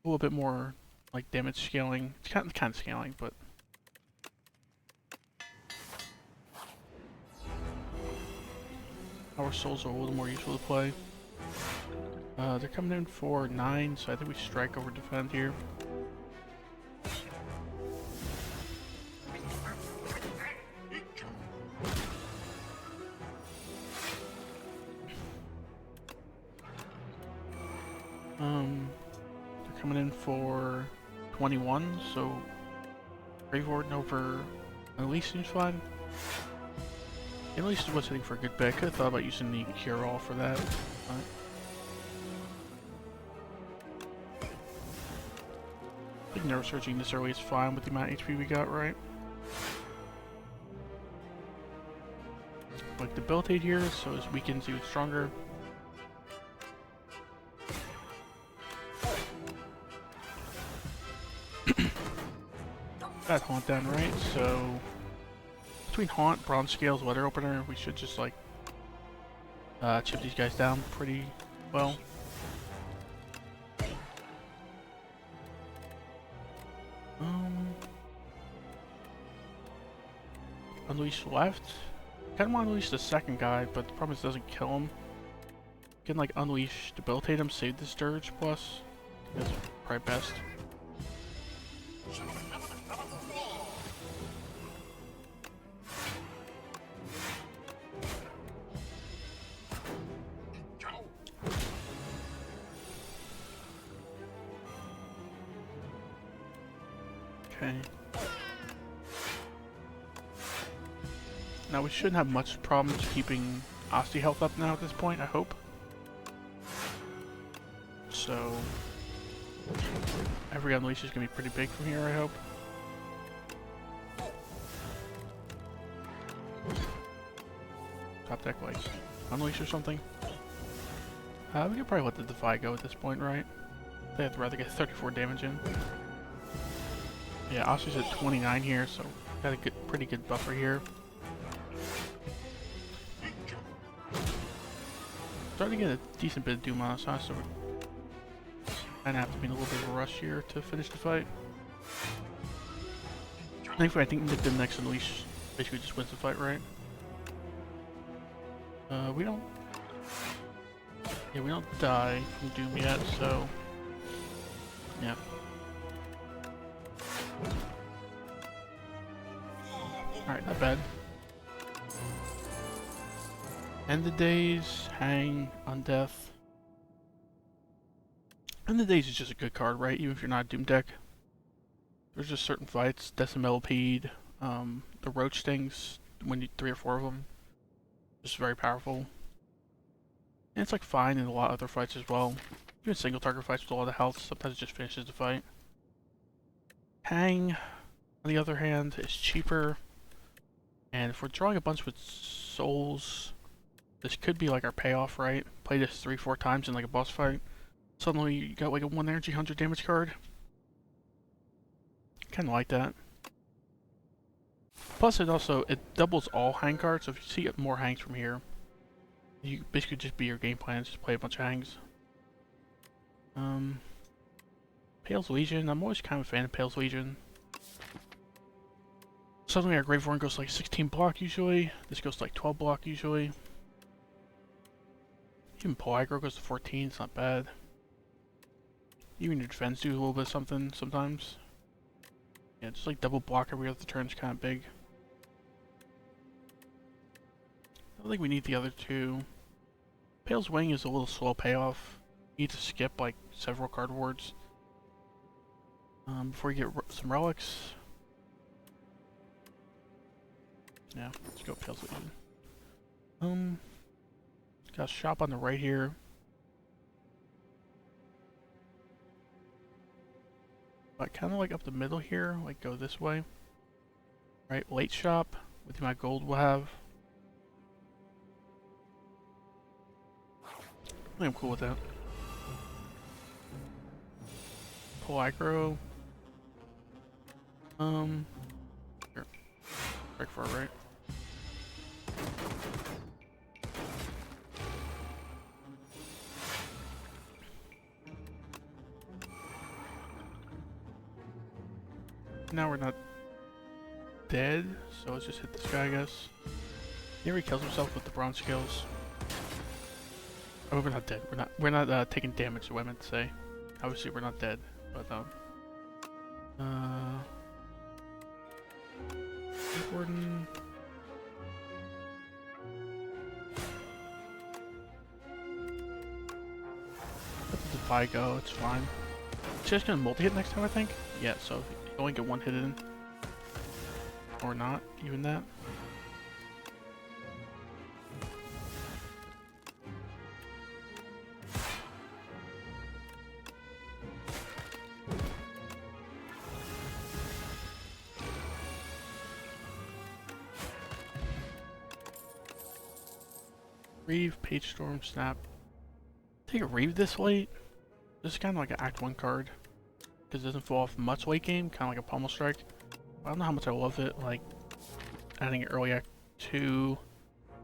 A little bit more like damage scaling. It's kind of scaling, but our souls are a little more useful to play. They're coming in for 9, so I think we strike over defend here. They're coming in for 21, so Grave Warden over Unleash seems fine. Unleash was hitting for a good bet. I could have thought about using the Cure All for that. I think Never Searching this early is fine with the amount of HP we got, right? Like Debilitate here, so his Weaken's even stronger. Got Haunt down, right? So between Haunt, Bronze Scales, Letter Opener, we should just like chip these guys down pretty well. Unleash left. Kind of want to unleash the second guy, but the problem is it doesn't kill him. Can like unleash, debilitate him, save the Sturge plus. That's probably best. Okay. Now we shouldn't have much problems keeping Osti health up now at this point, I hope. So every unleash is gonna be pretty big from here, I hope. Top deck like unleash or something. We could probably let the Defy go at this point, right? They have to rather get 34 damage in. Yeah, Osti's at 29 here, so got a pretty good buffer here. Starting to get a decent bit of Doom on us, huh? So we're gonna have to be in a little bit of a rush here to finish the fight. Thankfully, I think the next Unleash basically just wins the fight, right? We don't... Yeah, we don't die from Doom yet, so... Yep. Alright, not bad. End the days, hang, undeath. End the days is just a good card, right? Even if you're not a Doom deck. There's just certain fights, Decimillipede, the Roach Stings, when you 3 or 4 of them. Just very powerful. And it's like fine in a lot of other fights as well. Even single target fights with a lot of health, sometimes it just finishes the fight. Hang, on the other hand, is cheaper. And if we're drawing a bunch with souls, this could be like our payoff, right? Play this 3-4 times in like a boss fight. Suddenly you got like a 1 energy 100 damage card. Kinda like that. Plus it doubles all hang cards, so if you see more hangs from here, you basically just be your game plan, just play a bunch of hangs. Pale's Legion, I'm always kind of a fan of Pale's Legion. Suddenly our Grave Warren goes to like 16 block usually, this goes to like 12 block usually. Even Pull Aggro goes to 14, it's not bad. Even your defense do a little bit of something sometimes. Yeah, just like double block every other turn is kind of big. I don't think we need the other two. Pale's Wing is a little slow payoff. You need to skip like several card wards before you get some relics. Yeah, let's go Pale's Legion. Got a shop on the right here. But kind of like up the middle here, like go this way. Right, late shop with my gold we'll have. I think I'm cool with that. Pull aggro. Here. Break far right. Now we're not dead, so let's just hit this guy, I guess. Here he kills himself with the bronze skills. Oh, we're not dead. We're not taking damage, so I meant to say. Obviously, we're not dead, but Gordon. Let the Defy go. It's fine. She's just gonna multi-hit next time, I think. Yeah. So if you only get one hit in, or not, even that. Reeve, Page Storm, Snap. Take a Reeve this late. This is kind of like an Act 1 card. Because it doesn't fall off much late game, kind of like a Pommel Strike. I don't know how much I love it, like adding it early Act 2.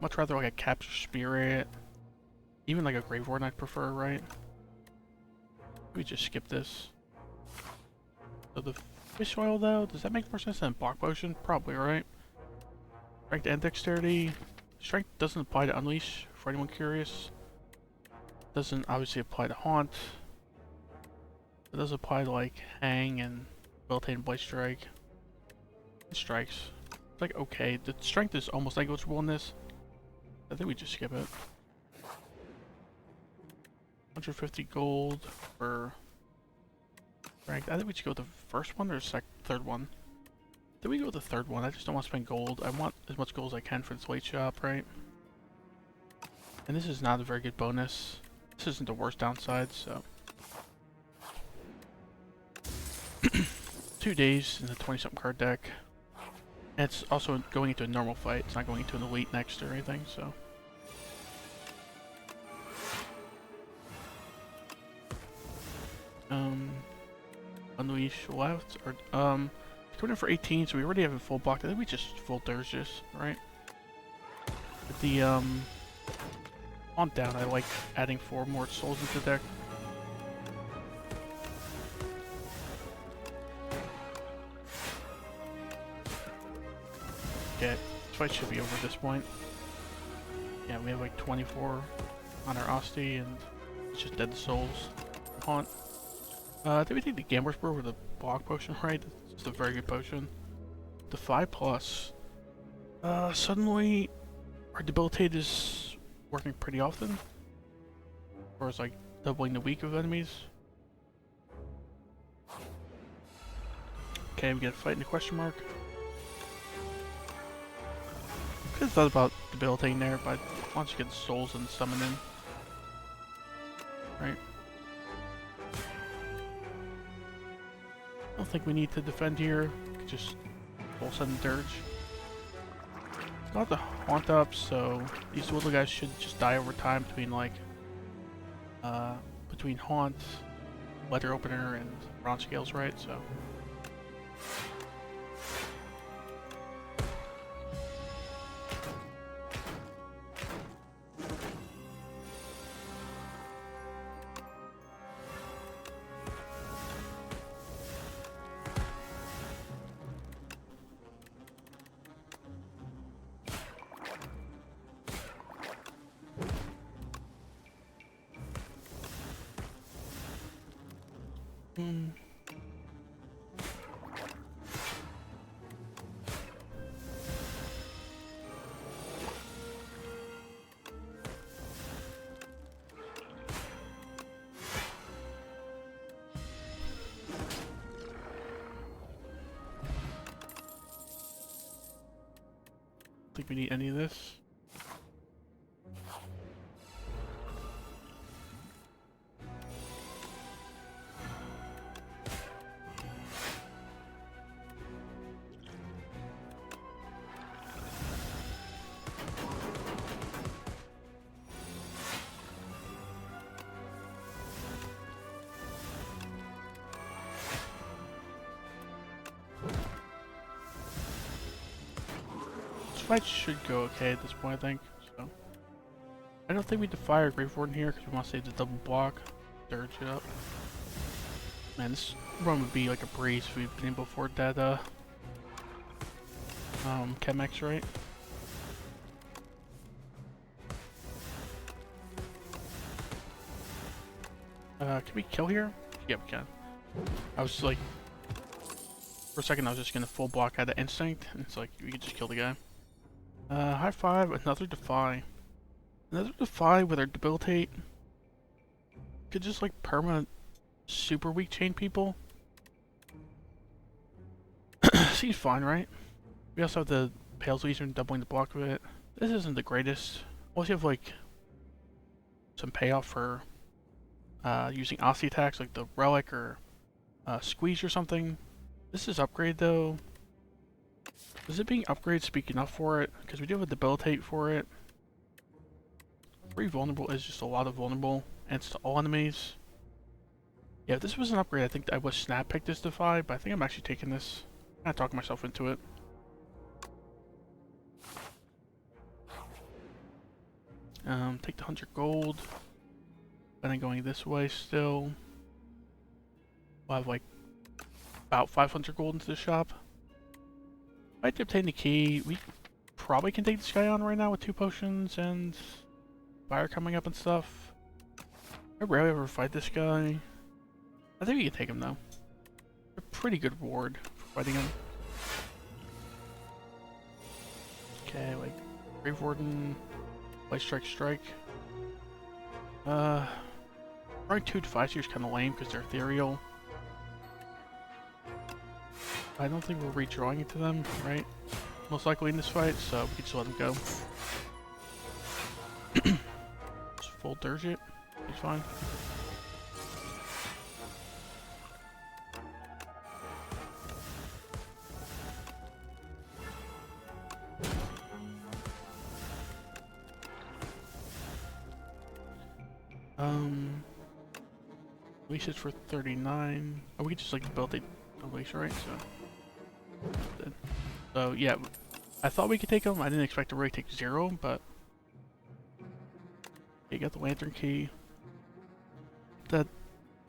Much rather like a Capture Spirit. Even like a Grave Warden I'd prefer, right? We just skip this. So the Fish Oil though, does that make more sense than Block Potion? Probably, right? Strength and Dexterity. Strength doesn't apply to Unleash, for anyone curious. Doesn't obviously apply to Haunt. It does apply to like Hang and Debilitating Blade Strike. It strikes. It's like okay. The strength is almost negligible in this. I think we just skip it. 150 gold for strength. I think we should go with the first one or third one. Did we go with the third one? I just don't want to spend gold. I want as much gold as I can for this late shop, right? And this is not a very good bonus. This isn't the worst downside, so. 2 days in the 20-something card deck. And it's also going into a normal fight. It's not going into an elite next or anything, so. Unleash left, or, coming in for 18, so we already have a full block. I think we just full Dirges, right? With the, on down, I like adding 4 more souls into the deck. Okay, this fight should be over at this point. Yeah, we have like 24 on our Osti, and it's just dead souls. Haunt. I think we take the Gambler's Brew with the block potion, right? It's a very good potion. The 5+. Suddenly, our Debilitate is working pretty often. Or it's like doubling the weak of enemies. Okay, we get a fight in the question mark. Could have thought about debilitating there, but once you get souls and summon in. Right? I don't think we need to defend here. We could just full sudden dirge. It's got the haunt up, so these little guys should just die over time between like between haunt, letter opener, and bronze scales, right? So I think we need any of this. Fight should go okay at this point, I think. So I don't think we defy our Grave Warden here because we want to save the double block. Dirge it up. Man, this run would be like a breeze if we've been able to afford that Chemex, right? Can we kill here? Yeah, we can. I was like, for a second I was just gonna full block out of instinct, and it's like we could just kill the guy. High five, another defy. Another defy with our debilitate. Could just like permanent super weak chain people. Seems fine, right? We also have the Pale's Legion doubling the block of it. This isn't the greatest. Unless you have like some payoff for using Aussie attacks like the Relic or Squeeze or something. This is upgrade though. Is it being upgraded speak enough for it? Because we do have a debilitate for it. 3 vulnerable is just a lot of vulnerable, and it's to all enemies. Yeah, if this was an upgrade, I think I would snap pick this defy, but I think I'm actually taking this. I'm kind of talking myself into it. Take the 100 gold. And then going this way still. We'll have like about 500 gold into the shop. Might obtain the key. We probably can take this guy on right now with 2 potions and fire coming up and stuff. I rarely ever fight this guy. I think we can take him though. A pretty good reward for fighting him. Okay, like Grave Warden, Light Strike, Strike. Probably 2 defies here is kind of lame because they're ethereal. I don't think we're redrawing it to them, right? Most likely in this fight, so we can just let them go. Just full dirge it. He's fine. Release it for 39. Oh, we could just like build a release, right? So yeah, I thought we could take them. I didn't expect to really take 0, but you got the lantern key. That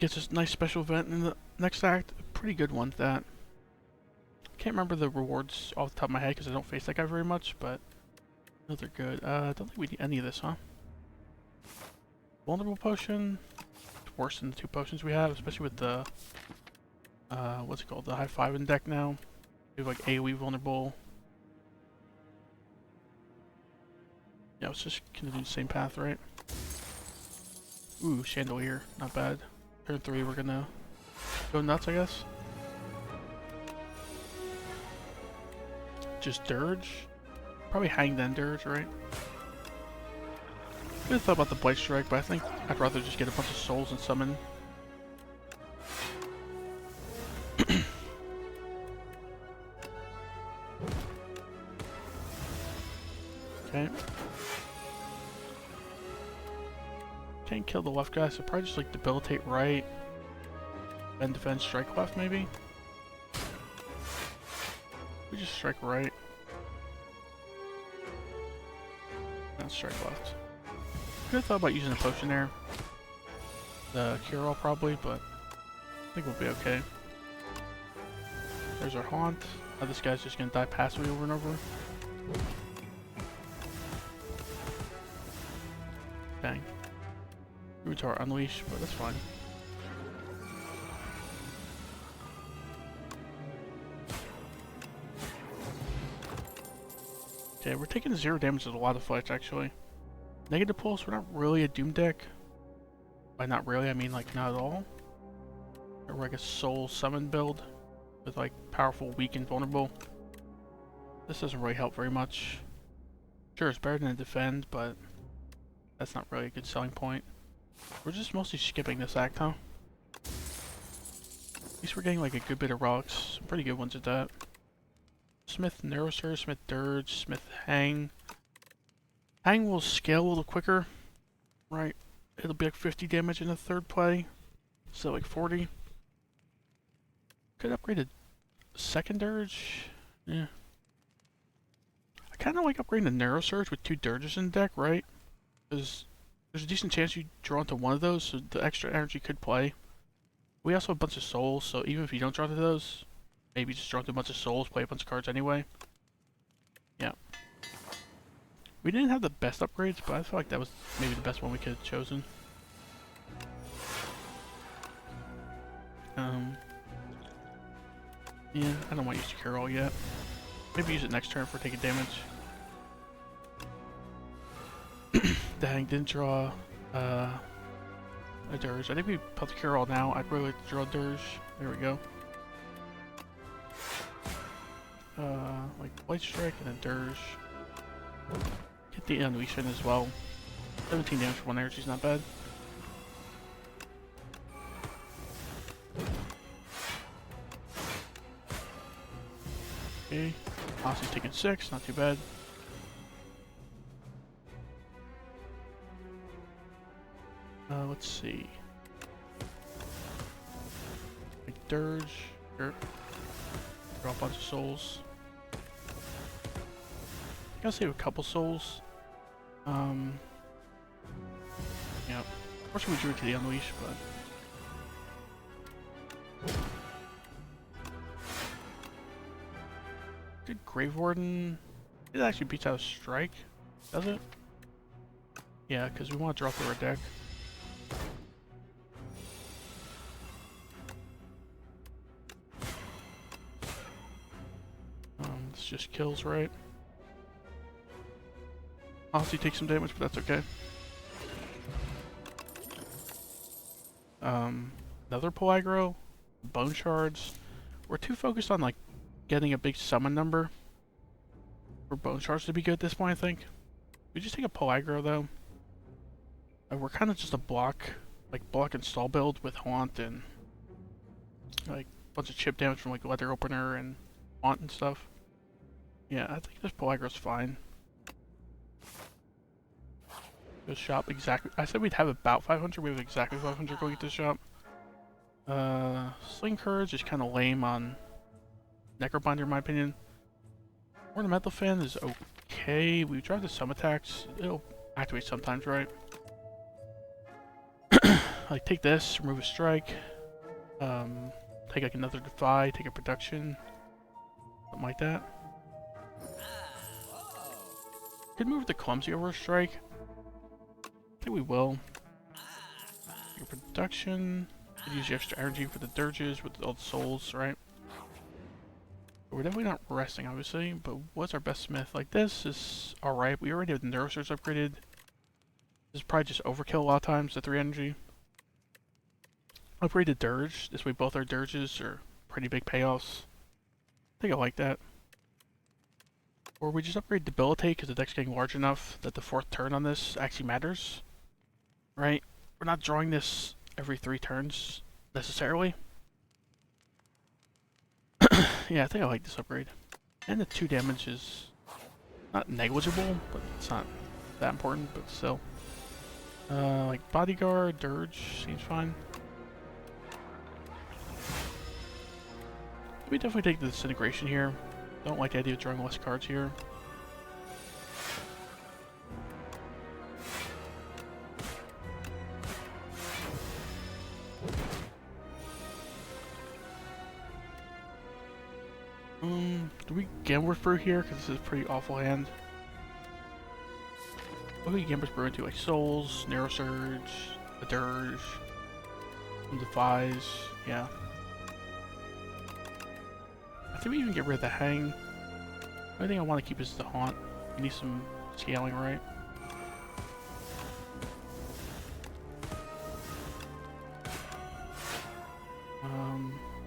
gets us a nice special event in the next act. A pretty good one, that. Can't remember the rewards off the top of my head because I don't face that guy very much, but no, they're good. I don't think we need any of this, huh? Vulnerable potion, worse than the 2 potions we have, especially with the what's it called, the high 5 in deck now. We have like AoE vulnerable. Yeah, it's just gonna do the same path, right? Ooh, Chandelier, not bad. Turn 3, we're gonna go nuts, I guess. Just Dirge? Probably Hang then Dirge, right? I could have thought about the Blight Strike, but I think I'd rather just get a bunch of souls and summon. Okay. Can't kill the left guy, so probably just like debilitate right. Then defend strike left, maybe? We just strike right. And strike left. Could have thought about using a potion there. The cure all probably, but I think we'll be okay. There's our haunt. Now this guy's just gonna die passively over and over. Dang. Rutar unleash, but that's fine. Okay, we're taking 0 damage with a lot of fights actually. Negative pulse, we're not really a Doom deck. By not really, I mean like not at all. We're like a soul summon build with like powerful, weak, and vulnerable. This doesn't really help very much. Sure, it's better than a defend, but that's not really a good selling point. We're just mostly skipping this act, huh? At least we're getting like a good bit of relics. Some pretty good ones at that. Smith Neurosurge, Smith Dirge, Smith Hang. Hang will scale a little quicker, right? It'll be like 50 damage in the 3rd play. So like 40. Could upgrade a 2nd Dirge. Yeah. I kind of like upgrading the Neurosurge with 2 Dirges in the deck, right? Because there's a decent chance you draw into one of those, so the extra energy could play. We also have a bunch of souls, so even if you don't draw into those, maybe just draw into a bunch of souls, play a bunch of cards anyway. Yeah. We didn't have the best upgrades, but I feel like that was maybe the best one we could have chosen. Yeah, I don't want to use Cure All yet. Maybe use it next turn for taking damage. Dang, didn't draw a Dirge. I think we put the Cure All now. I'd really like to draw a Dirge. There we go. Like Blight Strike and a Dirge. Get the Unleash in as well. 17 damage for 1 energy is not bad. Okay, Ossie's taking 6, not too bad. Let's see. Like Dirge, sure. Draw a bunch of souls. I gotta save a couple souls. Yeah. Unfortunately, we drew to the Unleash, but. Good Grave Warden. It actually beats out a Strike, does it? Yeah, because we want to draw through our deck. This just kills, right? Honestly, take some damage, but that's okay. Another pull aggro, bone shards. We're too focused on like getting a big summon number for bone shards to be good at this point, I think. We just take a pull aggro though. We're kind of just a block and stall build with haunt and like a bunch of chip damage from like leather opener and haunt and stuff. Yeah, I think this pull aggro's fine. Go shop exactly. I said we'd have about 500. We have exactly 500 going to the shop. Sling Courage is kind of lame on Necrobinder in my opinion. Ornamental Fan is okay. We tried the some attacks. It'll activate sometimes, right? Like take this, remove a strike. Take like another defy, take a production. Something like that. Could move the clumsy over a strike. I think we will. Your production. Could use the extra energy for the dirges with all the souls, right? We're definitely not resting, obviously, but what's our best smith? Like, this is alright. We already have the neurosurge upgraded. This is probably just overkill a lot of times, the 3 energy. Upgrade the dirge. This way both our dirges are pretty big payoffs. I think I like that. Or we just upgrade debilitate because the deck's getting large enough that the 4th turn on this actually matters. Right? We're not drawing this every 3 turns, necessarily. Yeah, I think I like this upgrade. And the 2 damage is not negligible, but it's not that important, but still. Like bodyguard, dirge, seems fine. We definitely take the disintegration here. Don't like the idea of drawing less cards here. Do we Gambler's Brew here? Because this is a pretty awful hand. What do we Gambler's Brew into? Like Souls, Neurosurge, a Dirge, some Defies, yeah. I think we even get rid of the Hang. The only thing I want to keep is the Haunt. We need some scaling, right?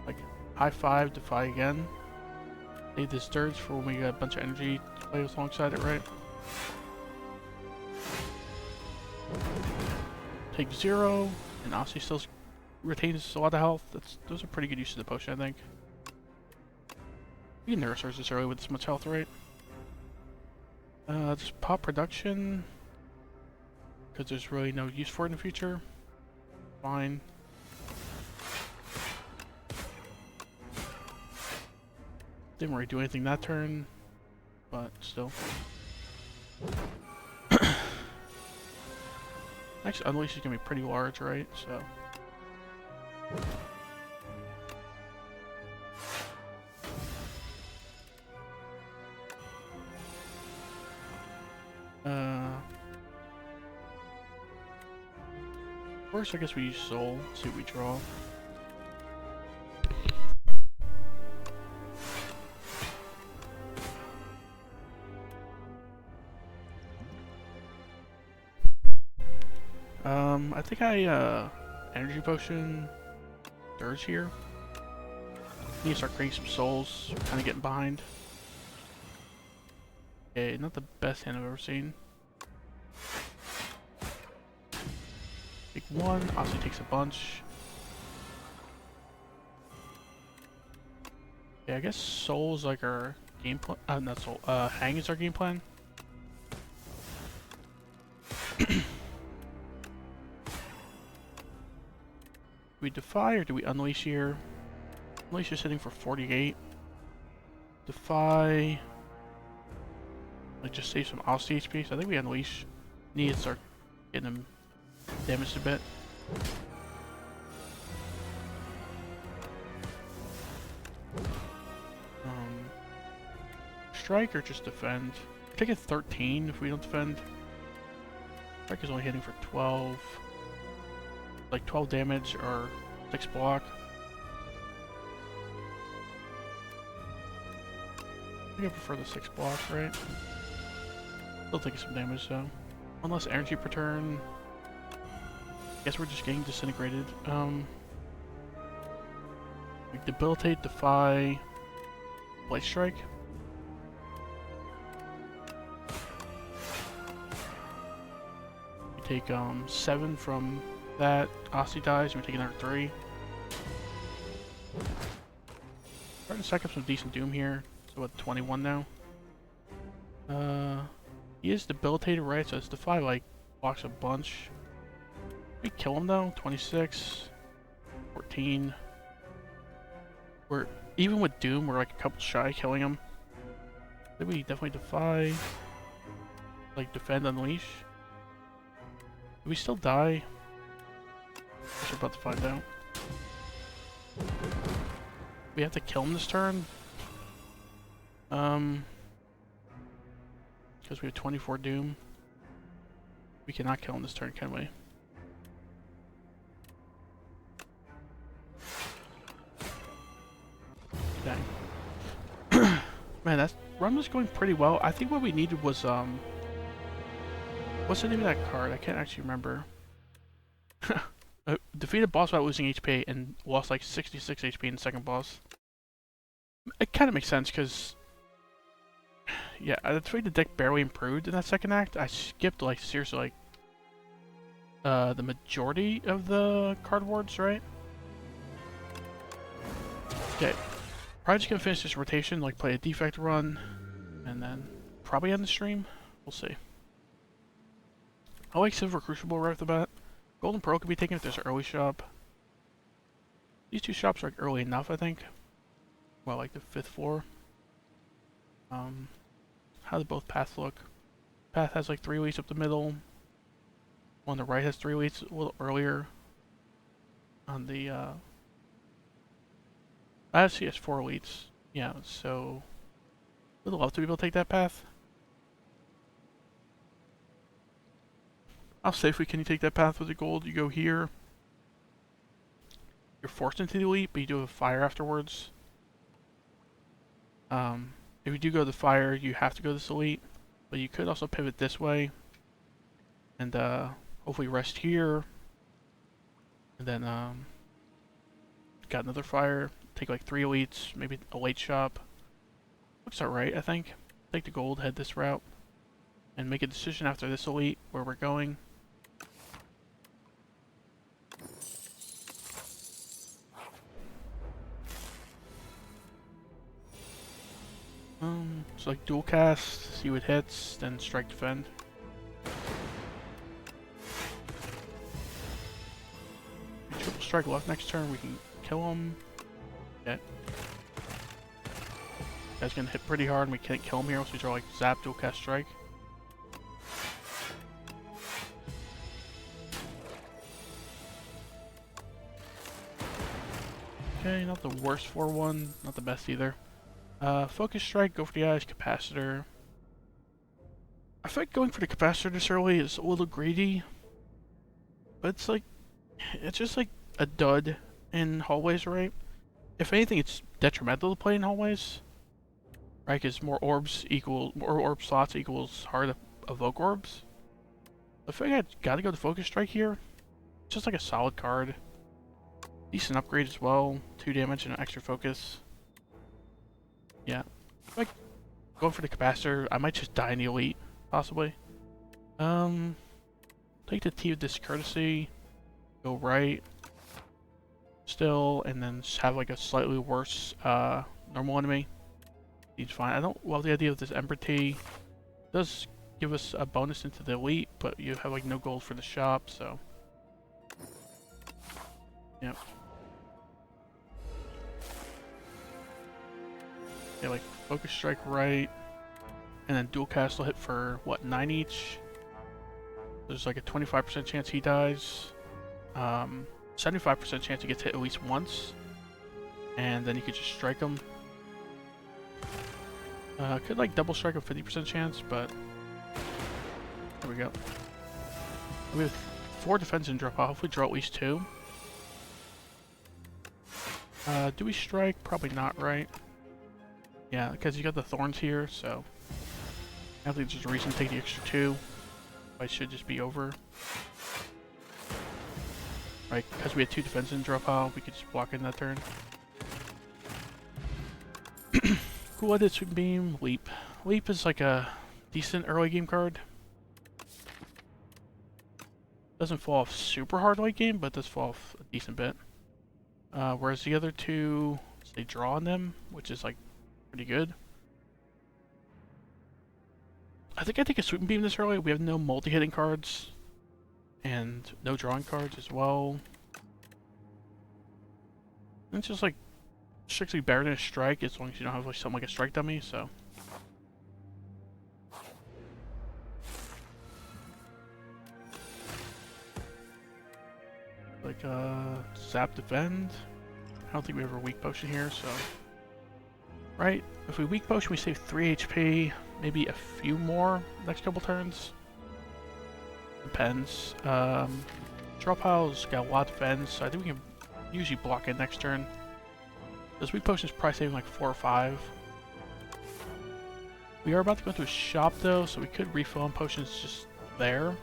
Like High 5, Defy again. Need this Dirge for when we got a bunch of energy to play with alongside it, right? Take 0, and Aussie still retains a lot of health. Those are pretty good use of the potion, I think. We can Neurosurge this early with this much health, right? Just pop production. Because there's really no use for it in the future. Fine. Didn't really do anything that turn, but still. Actually, Unleash is gonna be pretty large, right? So. First, I guess we use Soul, see what we draw. I think Energy Potion Dirge here. Need to start creating some souls, kind of getting behind. Okay, not the best hand I've ever seen. Take 1, obviously takes a bunch. Yeah, I guess Soul is like our game plan. Not Soul. Hang is our game plan. Do we Defy or do we Unleash here? Unleash is hitting for 48. Defy. Like just save some Aussie HP. So I think we Unleash. Need to start getting them damaged a bit. Strike or just defend? Take a 13 if we don't defend. Strike is only hitting for 12. Like 12 damage or 6 block. I think I prefer the 6 block, right? Still taking some damage though. One less energy per turn. Guess we're just getting disintegrated. We debilitate, defy, Blight Strike. We take 7 from that. Aussie dies, and we take another 3. Starting to stack up some decent Doom here. So what, 21 now? He is debilitated, right? So it's defy like blocks a bunch. We kill him though. 26, 14. We're even with Doom, we're like a couple shy killing him. Did we definitely defy? Like defend, unleash? Do we still die? Guess we're about to find out. We have to kill him this turn. Because we have 24 Doom. We cannot kill him this turn, can we? Dang. Man, that run was going pretty well. I think what we needed was, what's the name of that card? I can't actually remember. Defeated boss without losing HP and lost like 66 HP in the second boss. It kind of makes sense because, yeah, I think the deck barely improved in that second act. I skipped like seriously like the majority of the card wards, right? Okay, probably just gonna finish this rotation, like play a defect run, and then probably end the stream. We'll see. I like Silver Crucible right off the bat. Golden Pearl could be taken if there's an early shop. These two shops are like early enough, I think. Well, like the 5th floor. How do both paths look? Path has like 3 elites up the middle. On the right has 3 elites a little earlier. On the actually has 4 elites. Yeah, so would love to be able to take that path. How safely can you take that path with the gold? You go here. You're forced into the elite, but you do have fire afterwards. If you do go to the fire, you have to go to this elite, but you could also pivot this way, and hopefully rest here, and then got another fire. Take like 3 elites, maybe a late shop. Looks alright, I think. Take the gold, head this route, and make a decision after this elite where we're going. So like dual cast, see what hits, then strike defend. Triple strike left next turn, we can kill him. Yeah. Guy's gonna hit pretty hard and we can't kill him here, so we draw like zap, dual cast, strike. Okay, not the worst 4-1, not the best either. Focus strike, go for the eyes, capacitor. I feel like going for the capacitor this early is a little greedy, but it's like, it's just like a dud in hallways, right? If anything, it's detrimental to play in hallways, right? Because more orb slots equals hard to evoke orbs. I feel like I gotta go to focus strike here. It's just like a solid card. Decent upgrade as well, 2 damage and an extra focus. Yeah, like going for the capacitor. I might just die in the elite, possibly. Take the T of Discourtesy, go right, still, and then just have like a slightly worse normal enemy. He's fine. I don't love the idea of this Ember T. It does give us a bonus into the elite, but you have like no gold for the shop, so yeah. Yeah, like focus strike right, and then dual cast will hit for what, 9 each. There's like a 25% chance he dies, 75% chance he gets hit at least once, and then you could just strike him. Could like double strike a 50% chance, but there we go. We have 4 defense and drop. I'll hopefully draw at least 2. Do we strike? Probably not, right? Yeah, because you got the thorns here, so I don't think there's a reason to take the extra 2. I should just be over. Right, because we had 2 defense in draw pile, we could just block in that turn. Cool edit, Sweep Beam, Leap. Leap is like a decent early game card. Doesn't fall off super hard late game, but does fall off a decent bit. Whereas the other 2, they draw on them, which is like pretty good. I think I take a Sweep Beam this early. We have no multi-hitting cards and no drawing cards as well. And it's just like strictly better than a strike as long as you don't have like something like a strike dummy, so. Like zap defend. I don't think we have a weak potion here, so. Right, if we weak potion we save 3 HP, maybe a few more next couple turns. Depends. Draw pile's got a lot of defense, so I think we can usually block it next turn. This weak potion is probably saving like 4 or 5. We are about to go to a shop though, so we could refill on potions just there.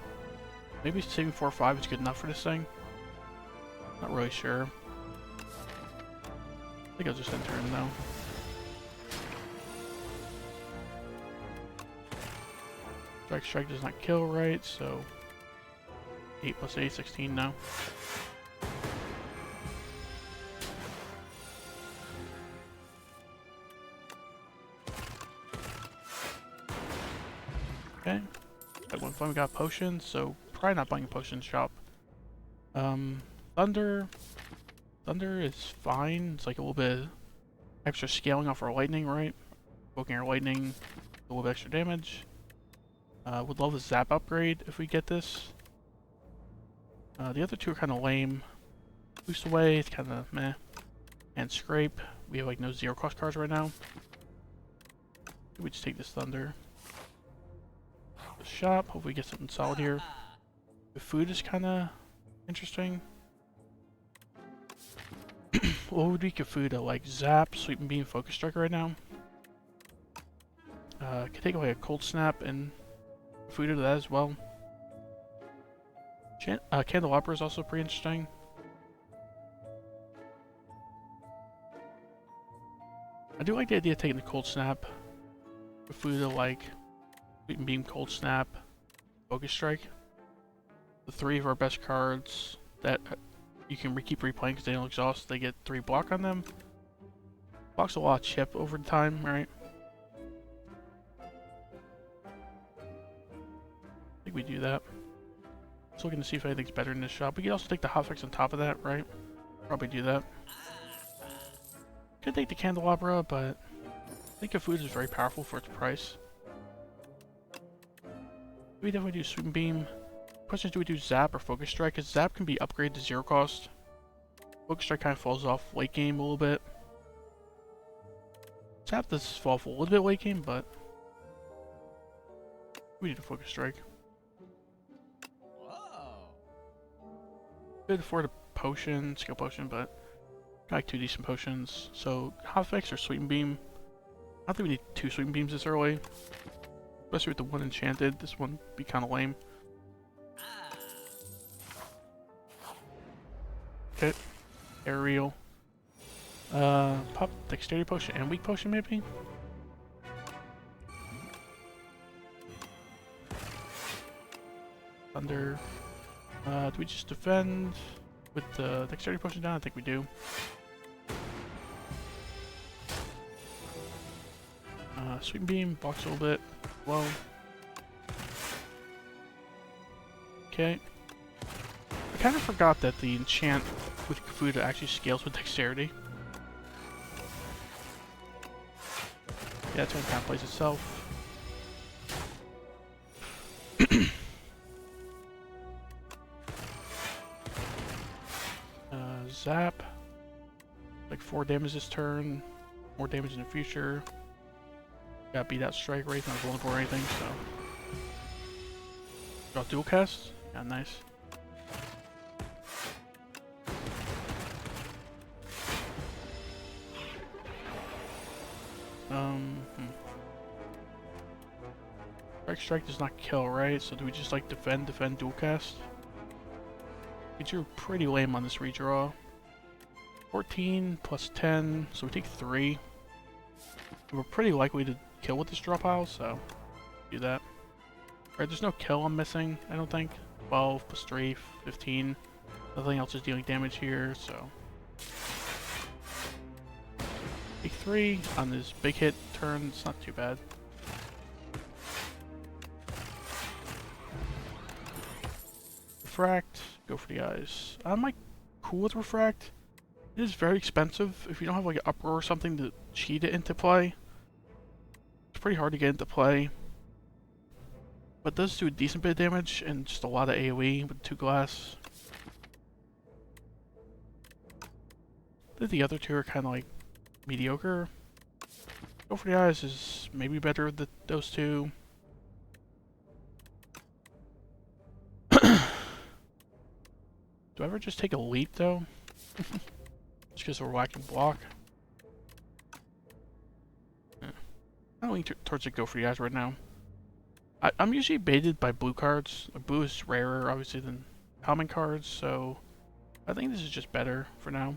Maybe saving 4 or 5 is good enough for this thing. Not really sure. I think I'll just enter in though. Strike does not kill, right? So 8 plus 8, 16 now. Okay. At one point we got potions, so probably not buying a potion shop. Thunder is fine. It's like a little bit extra scaling off our lightning, right? Poking our lightning, a little bit extra damage. Would love the zap upgrade if we get this. The other two are kind of lame. Boost away, it's kind of meh. And scrape, we have like no zero cost cards right now. We just take this thunder. The shop, hopefully get something solid here. The food is kind of interesting. What would be Kafuda? Like Zap, Sweep and Beam, Focus Strike right now. Could take away a Cold Snap and Kafuda to that as well. Candelabra is also pretty interesting. I do like the idea of taking the Cold Snap. Kafuda, like Sweep and Beam, Cold Snap, Focus Strike. The 3 of our best cards that you can keep replaying because they don't exhaust. They get 3 block on them. Blocks a lot of chip over time, right? I think we do that. Just looking to see if anything's better in this shop. We can also take the hotfix on top of that, right? Probably do that. Could take the Candelabra, but I think Kafuda is very powerful for its price. We definitely do Sweep and Beam. Question is, do we do Zap or Focus Strike? Because Zap can be upgraded to 0 cost. Focus Strike kind of falls off late game a little bit. Zap does fall off a little bit late game, but we need a Focus Strike. Good for the potion, skill potion, but I like 2 decent potions. So Hotfix or Sweep and Beam. I don't think we need 2 Sweep and Beams this early. Especially with the 1 enchanted, this one would be kind of lame. Okay, aerial. Pop dexterity potion and weak potion maybe? Thunder. Do we just defend with the dexterity potion down? I think we do. Sweep and Beam, box a little bit. Low. Okay. I kind of forgot that the enchant with Kafuda actually scales with dexterity. Yeah, turn kind of plays itself. Zap. Like 4 damage this turn. More damage in the future. Gotta beat that strike rate, not vulnerable or anything, so. Got dual cast? Yeah, nice. Strike does not kill, right? So do we just like defend, dual cast? We drew pretty lame on this redraw. 14 plus 10, so we take 3. We're pretty likely to kill with this draw pile, so do that. Alright, there's no kill I'm missing, I don't think. 12 plus 3, 15. Nothing else is dealing damage here, so. Take 3 on this big hit turn, it's not too bad. Refract, go for the eyes. I'm like cool with Refract. It is very expensive. If you don't have like an Uproar or something to cheat it into play, it's pretty hard to get into play. But it does do a decent bit of damage and just a lot of AoE with 2 glass. The other 2 are kind of like mediocre. Go for the eyes is maybe better than those 2. Do I ever just take a leap though? Just because we're whacking block. I'm leaning towards the go for the eyes right now. I'm usually baited by blue cards. Blue is rarer, obviously, than common cards, so I think this is just better for now.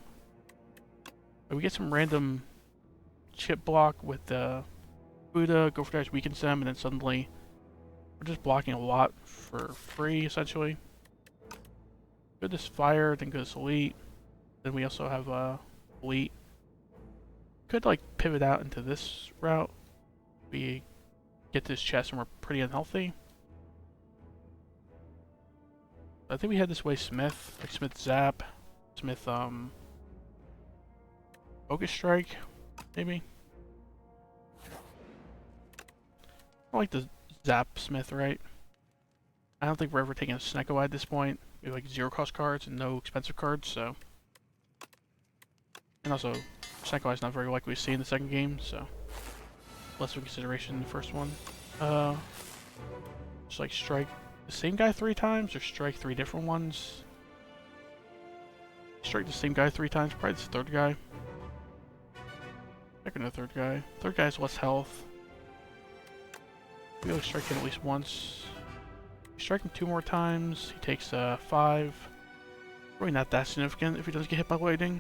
But we get some random chip block with Buddha, go for the eyes weakens them, and then suddenly we're just blocking a lot for free, essentially. Go this fire, then go this elite. Then we also have elite. Could like pivot out into this route. We get this chest and we're pretty unhealthy. I think we had this way Smith, like Smith Zap, Smith Focus Strike, maybe. I like the Zap Smith, right? I don't think we're ever taking a Snecko at this point. We have like 0 cost cards and no expensive cards, so. And also, Snecko is not very likely to see in the second game, so less of a consideration in the first one. Just like strike the same guy 3 times or strike 3 different ones? Strike the same guy 3 times, probably the third guy. Second or third guy. Third guy has less health. We always strike him at least once. We strike him 2 more times, he takes 5. Probably not that significant if he does get hit by lightning.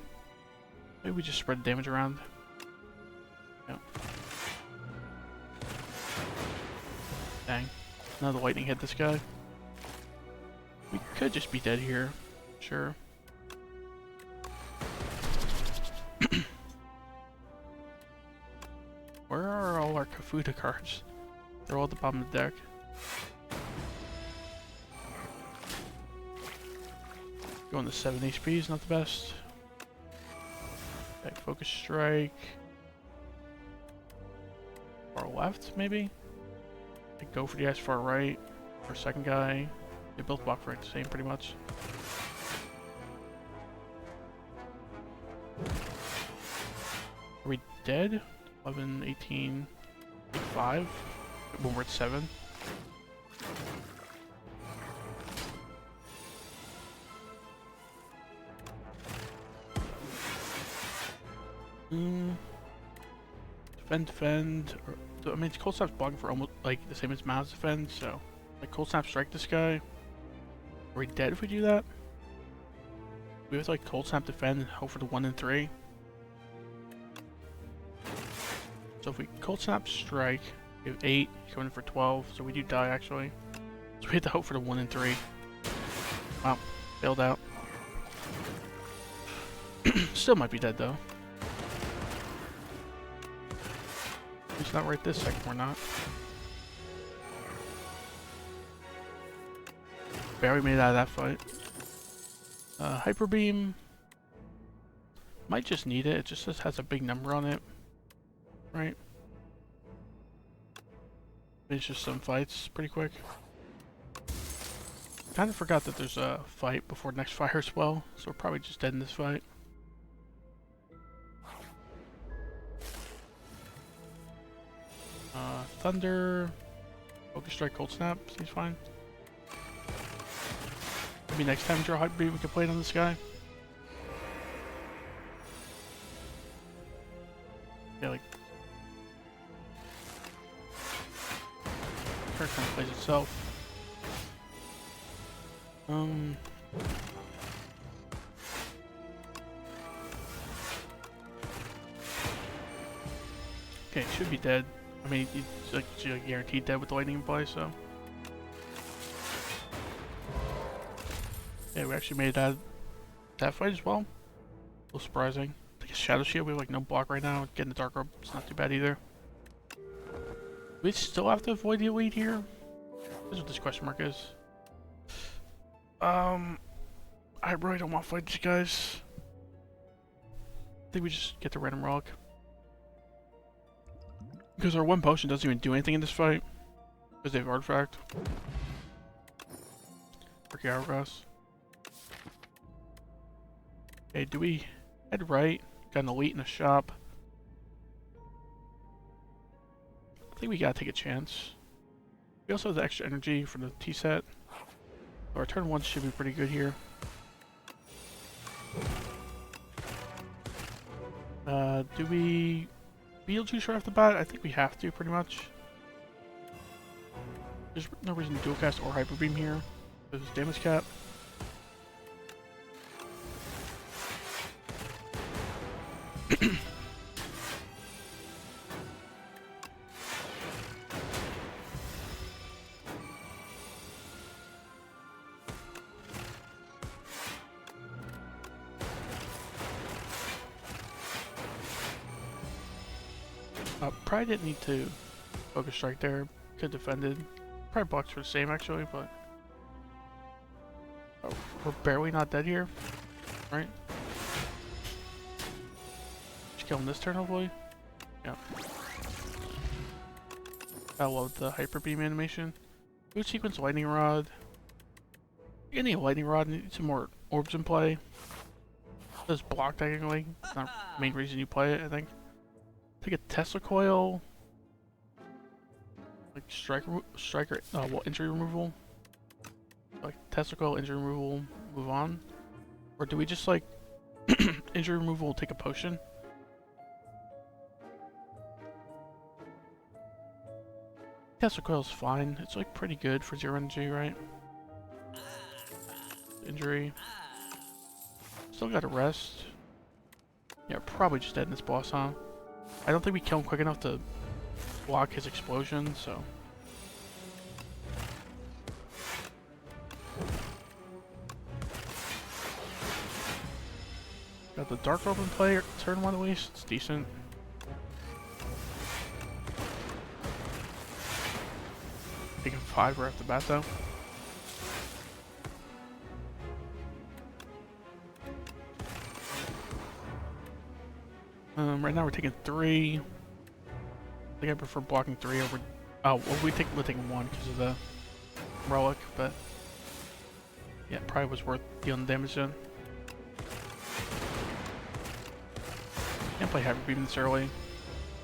Maybe we just spread the damage around. Yeah. Dang. Now the lightning hit this guy. We could just be dead here. Sure. Where are all our Kafuta cards? They're all at the bottom of the deck. Going to 7 HP is not the best. Okay, focus strike. Far left, maybe? Go for the guys far right. Or second guy. They both block right the same, pretty much. Are we dead? 11, 18, 5? When we're at 7. Defend. Or, I mean, Cold Snap's blocking for almost like the same as Mao's defend, so like Cold Snap strike this guy. Are we dead if we do that? We have to like Cold Snap defend and hope for the 1 and 3. So if we Cold Snap strike, we have 8, he's going in for 12, so we do die actually. So we have to hope for the 1 and 3. Wow, failed out. Still might be dead though. It's not right this second, we're not. Barely made it out of that fight. Hyper Beam. Might just need it, it just has a big number on it. Right? It's just some fights pretty quick. Kind of forgot that there's a fight before next fire as well, so we're probably just dead in this fight. Thunder, Focus Strike, Cold Snap, seems fine. Maybe next time we draw Hyper Beam we can play it on this guy. Yeah, like card kind of plays itself. Okay, should be dead. I mean, he's like guaranteed dead with the lightning in play, so. Yeah, we actually made that fight as well. A little surprising. Like a Shadow Shield, we have like no block right now. Getting the Dark Orb, it's not too bad either. We still have to avoid the elite here? This is what this question mark is. I really don't want to fight these guys. I think we just get the random rock. Because our 1 potion doesn't even do anything in this fight. Because they have Artifact. Tricky Hourglass. Okay, do we head right? Got an elite in a shop. I think we gotta take a chance. We also have the extra energy for the T set. So our turn 1 should be pretty good here. Do we Beetlejuice right off the bat. I think we have to, pretty much. There's no reason to dual cast or hyper beam here. There's damage cap. Probably didn't need to focus strike there. Could defended. Probably blocks for the same actually, but we're barely not dead here, right? Just kill him this turn hopefully. Yeah. I love the hyper beam animation. Food sequence lightning rod. You need a lightning rod. Need some more orbs in play. It does block technically. It's not the main reason you play it, I think. Take a Tesla coil. Like striker, well, injury removal. Like Tesla coil, injury removal, move on. Or do we just like injury removal, take a potion? Tesla coil's fine. It's like pretty good for 0 energy, right? Injury. Still gotta rest. Yeah, probably just dead in this boss, huh? I don't think we kill him quick enough to block his explosion, so. Got the Dark Orb in play, turn 1 at least. It's decent. Taking 5 right off the bat though. Right now we're taking 3. I think I prefer blocking 3 over. Oh, well, we're taking 1 because of the relic, but yeah, probably was worth dealing damage then. Can't play Hyper Beam this early.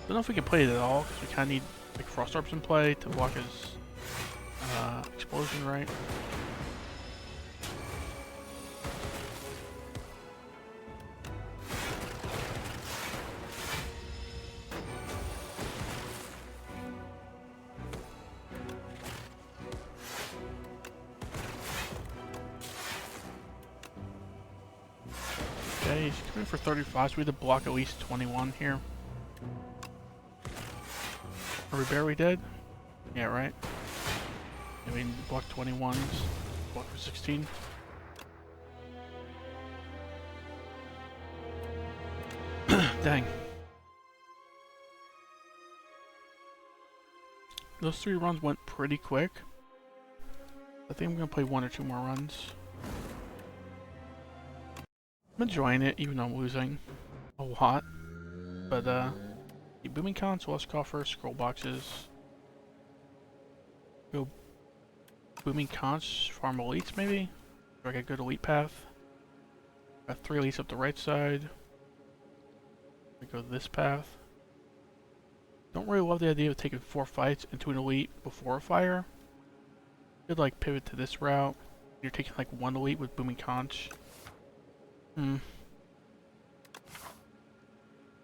Don't know if we can play it at all because we kind of need like Frost Orbs in play to block his explosion, right? Okay, he's coming for 35, so we have to block at least 21 here. Are we barely dead? Yeah, right. I mean, block 21s, block for 16. Dang. Those 3 runs went pretty quick. I think I'm gonna play 1 or 2 more runs. I'm enjoying it, even though I'm losing a lot. But, booming console, let's call for scroll boxes. Go booming cons, farm elites maybe? Like a good elite path. Got 3 elites up the right side. We go this path. Don't really love the idea of taking 4 fights into an elite before a fire. Could like pivot to this route. You're taking like 1 elite with booming conch.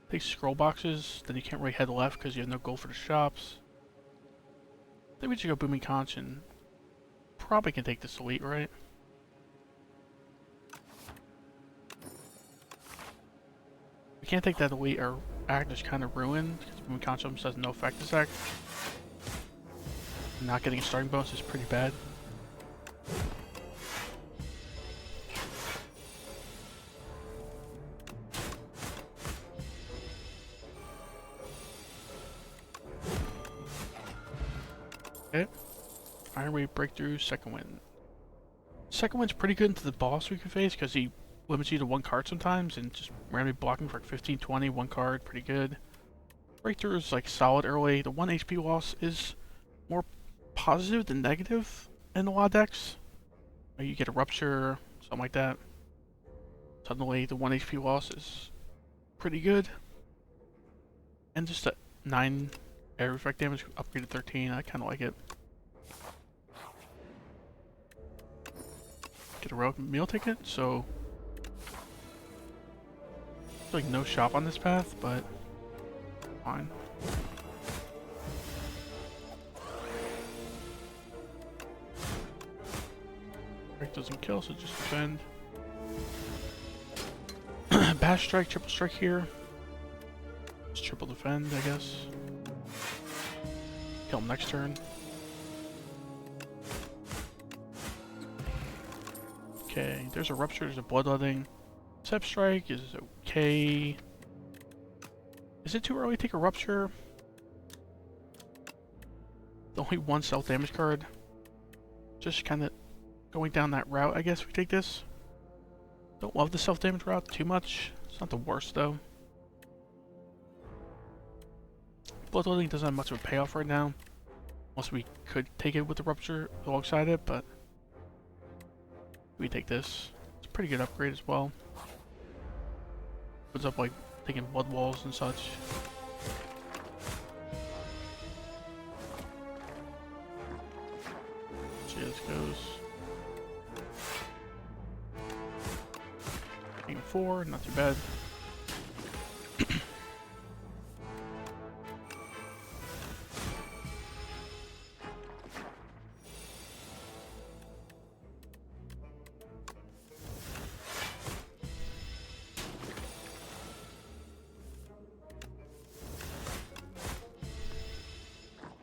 Take scroll boxes, then you can't really head left because you have no gold for the shops. I think we should go booming conch and probably can take this elite, right? We can't take that elite, our act is kind of ruined because booming conch almost has no effect this act. Not getting a starting bonus is pretty bad. Okay. Iron Wave Breakthrough, second win. Second win's pretty good into the boss we can face because he limits you to 1 card sometimes and just randomly blocking for like 15, 20, 1 card, pretty good. Breakthrough is like solid early. The 1 HP loss is more positive than negative in a lot of decks. You get a rupture, something like that. Suddenly the 1 HP loss is pretty good. And just a 9 air effect damage upgraded to 13, I kinda like it. Get a rogue meal ticket, so there's like no shop on this path, but Fine. Strike doesn't kill, so just defend. Bash strike, triple strike here. Just triple defend, I guess. Kill him next turn. Okay, there's a rupture, there's a bloodletting. Step strike is okay. Is it too early to take a rupture? Only one self-damage card. Just kind of going down that route, I guess we take this. Don't love the self-damage route too much. It's not the worst though. Bloodletting doesn't have much of a payoff right now. Unless we could take it with the rupture alongside it, but we take this. It's a pretty good upgrade as well. Puts up like taking blood walls and such. See how this goes. Taking 4, not too bad.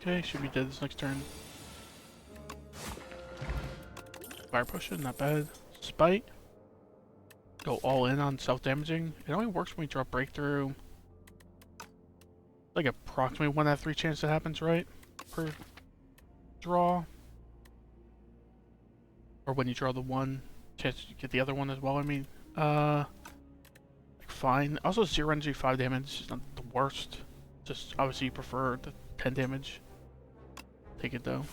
Okay, should be dead this next turn. Fire potion, not bad. Spite. Go all in on self-damaging. It only works when we draw breakthrough. Like approximately 1 out of 3 chance that happens, right? Per draw. Or when you draw the one, chance you get the other one as well, I mean. Like fine. Also 0 energy, 5 damage is not the worst. Just obviously you prefer the 10 damage. Take it though.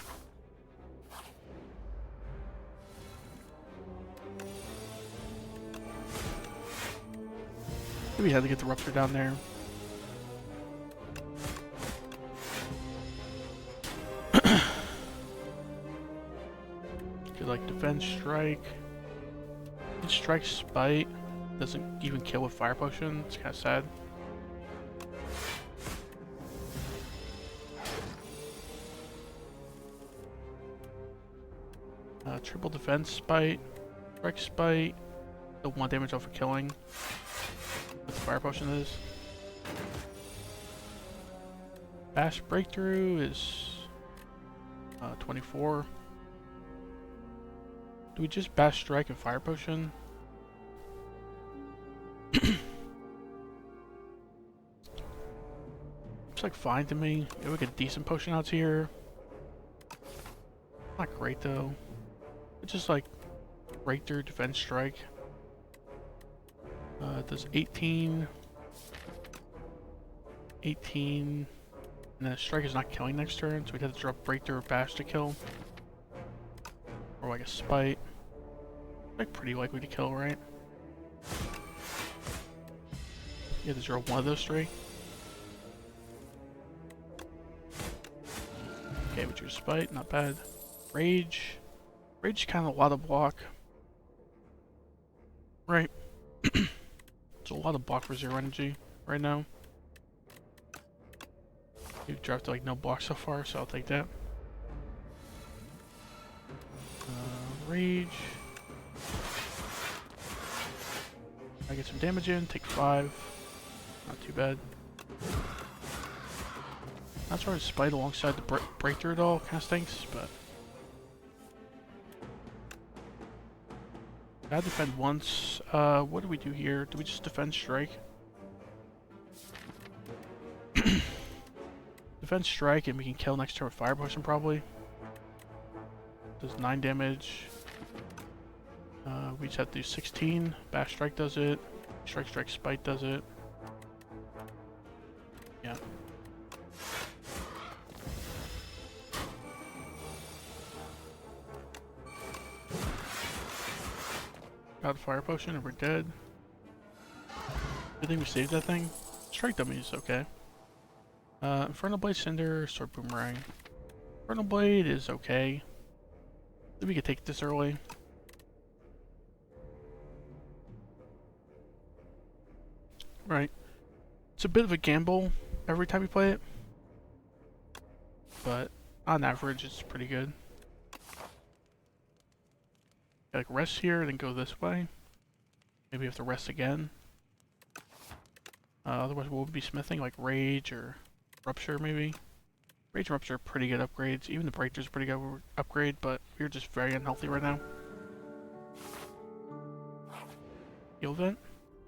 We had to get the rupture down there. Could like defense strike. Strike spite. Doesn't even kill with fire potion. It's kind of sad. Triple defense spite. Strike spite. The 1 damage off of killing. What the fire potion is. Bash breakthrough is 24. Do we just bash strike and fire potion? Looks like fine to me. Maybe we get decent potion outs here. Not great though. It's just like breakthrough, defense strike. Does 18, and then strike is not killing next turn, so we'd have to drop breakthrough or bash to kill. Or like a spite. Like pretty likely to kill, right? You have to draw one of those 3. Okay, we drew spite, not bad. Rage. Rage is kind of a lot of block. Right. It's a lot of block for 0 energy right now. You've dropped like no block so far, so I'll take that. Rage. I get some damage in, take 5. Not too bad. Not sure to spite alongside the breakthrough at all, kind of stinks, but. I defend once. What do we do here? Do we just defend strike? Defend strike and we can kill next turn with fire potion probably. Does 9 damage. We just have to do 16. Bash strike does it. Strike spite does it. Yeah. Got a fire potion and we're dead. Good thing we saved that thing. Strike dummy is okay. Infernal Blade, Cinder, Sword Boomerang. Infernal Blade is okay. Maybe we could take this early. Right. It's a bit of a gamble. every time you play it, but on average it's pretty good. Like rest here, then go this way. Maybe you have to rest again. Otherwise we'll be smithing like Rage or Rupture maybe. Rage and Rupture are pretty good upgrades. Even the Breakthrough's a pretty good upgrade, but we're just very unhealthy right now. Heal event?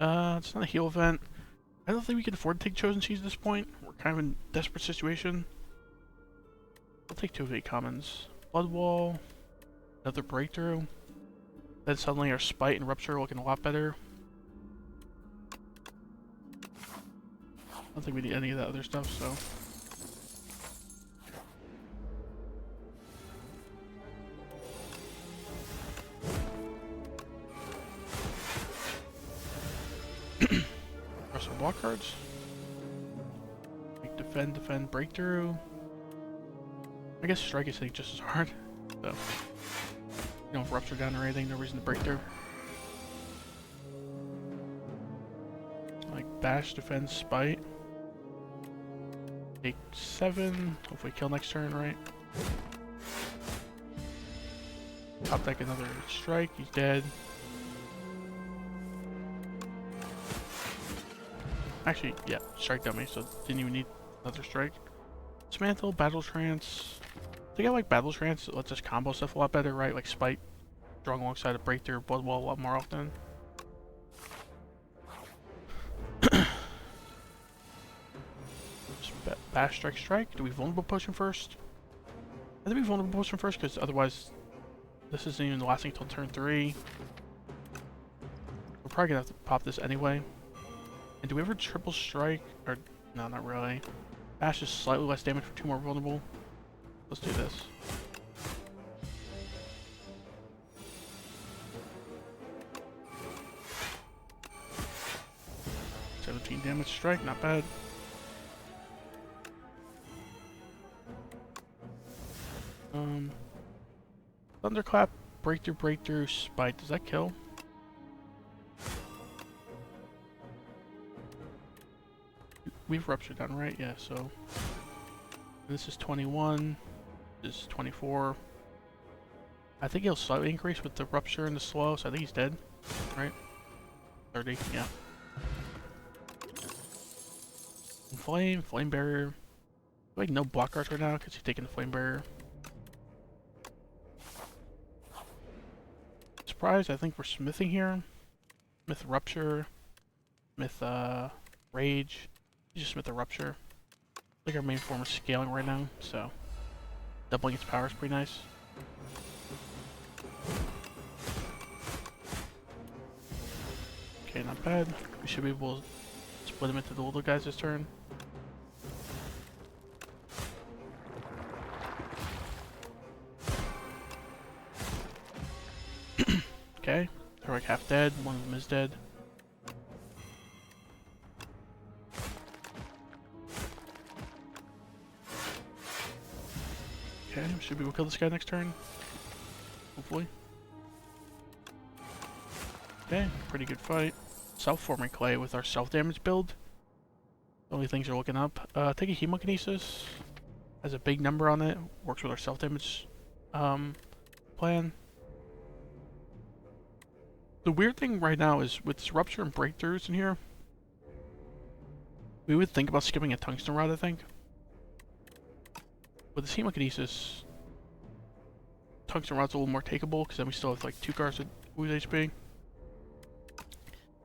It's not a heal event. I don't think we can afford to take Chosen Seeds at this point. We're kind of in a desperate situation. I'll take 2 of 8 commons. Blood Wall, another Breakthrough. Then suddenly our Spite and Rupture are looking a lot better. I don't think we need any of that other stuff, so. Press some block cards. Like defend, defend, breakthrough. I guess strike is hitting just as hard. So you don't have rupture down or anything, no reason to break through. Like bash, defend, spite. Take 7. Hopefully kill next turn, right? Top deck another strike, he's dead. Actually, yeah, strike dummy, so didn't even need another strike. Dismantle, Battle Trance. I think I like Battle Trance, it lets us combo stuff a lot better, right? Like Spite, strong alongside a Breakthrough, Blood Wall a lot more often. Bash, strike, strike. Do we vulnerable potion first? I think we vulnerable potion first, because otherwise this isn't even lasting until turn 3. We're probably gonna have to pop this anyway. And do we ever triple strike? Or no, not really. Bash is slightly less damage for 2 more vulnerable. Let's do this. $17 damage strike, not bad. Thunderclap, breakthrough, breakthrough, spite. Does that kill? We've ruptured down, right? Yeah, so this is 21. This is 24. I think he'll slightly increase with the rupture and the slow, so I think he's dead. Right? 30, yeah. Flame, flame barrier. Like no block cards right now because he's taking the flame barrier. Surprise, I think we're smithing here. Smith rupture. Smith rage. You just smith a rupture. I think our main form is scaling right now, so doubling its power is pretty nice. Okay, not bad. We should be able to split him into the little guys this turn. Okay, they're like half dead, one of them is dead. Okay, should we go kill this guy next turn? Hopefully. Okay, pretty good fight. Self-forming clay with our self-damage build. The only things are looking up. Take a Hemokinesis. Has a big number on it. Works with our self-damage plan. The weird thing right now is with this rupture and breakthroughs in here, we would think about skipping a tungsten rod, I think. With this Hemokinesis, tungsten rod's a little more takeable because then we still have like 2 cards with HP.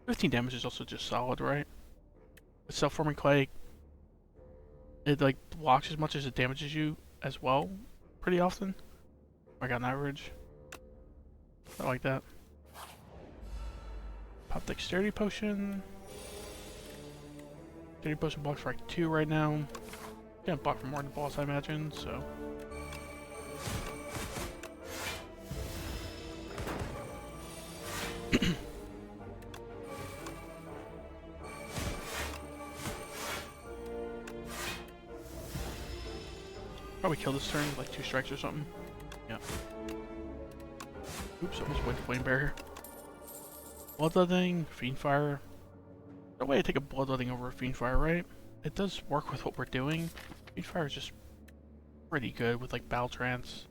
15 damage is also just solid, right? With self-forming clay, it like blocks as much as it damages you as well, pretty often. Like on average. I like that. Pop dexterity potion. Dexterity potion blocks for like 2 right now. Gonna block for more than the boss, I imagine, so. Probably kill this turn with like 2 strikes or something. Yeah. Oops, almost went flame barrier. Bloodletting, fiend fire. No way to take a bloodletting over a fiend fire, right? it does work with what we're doing. Speedfire is just pretty good with like Battle Trance.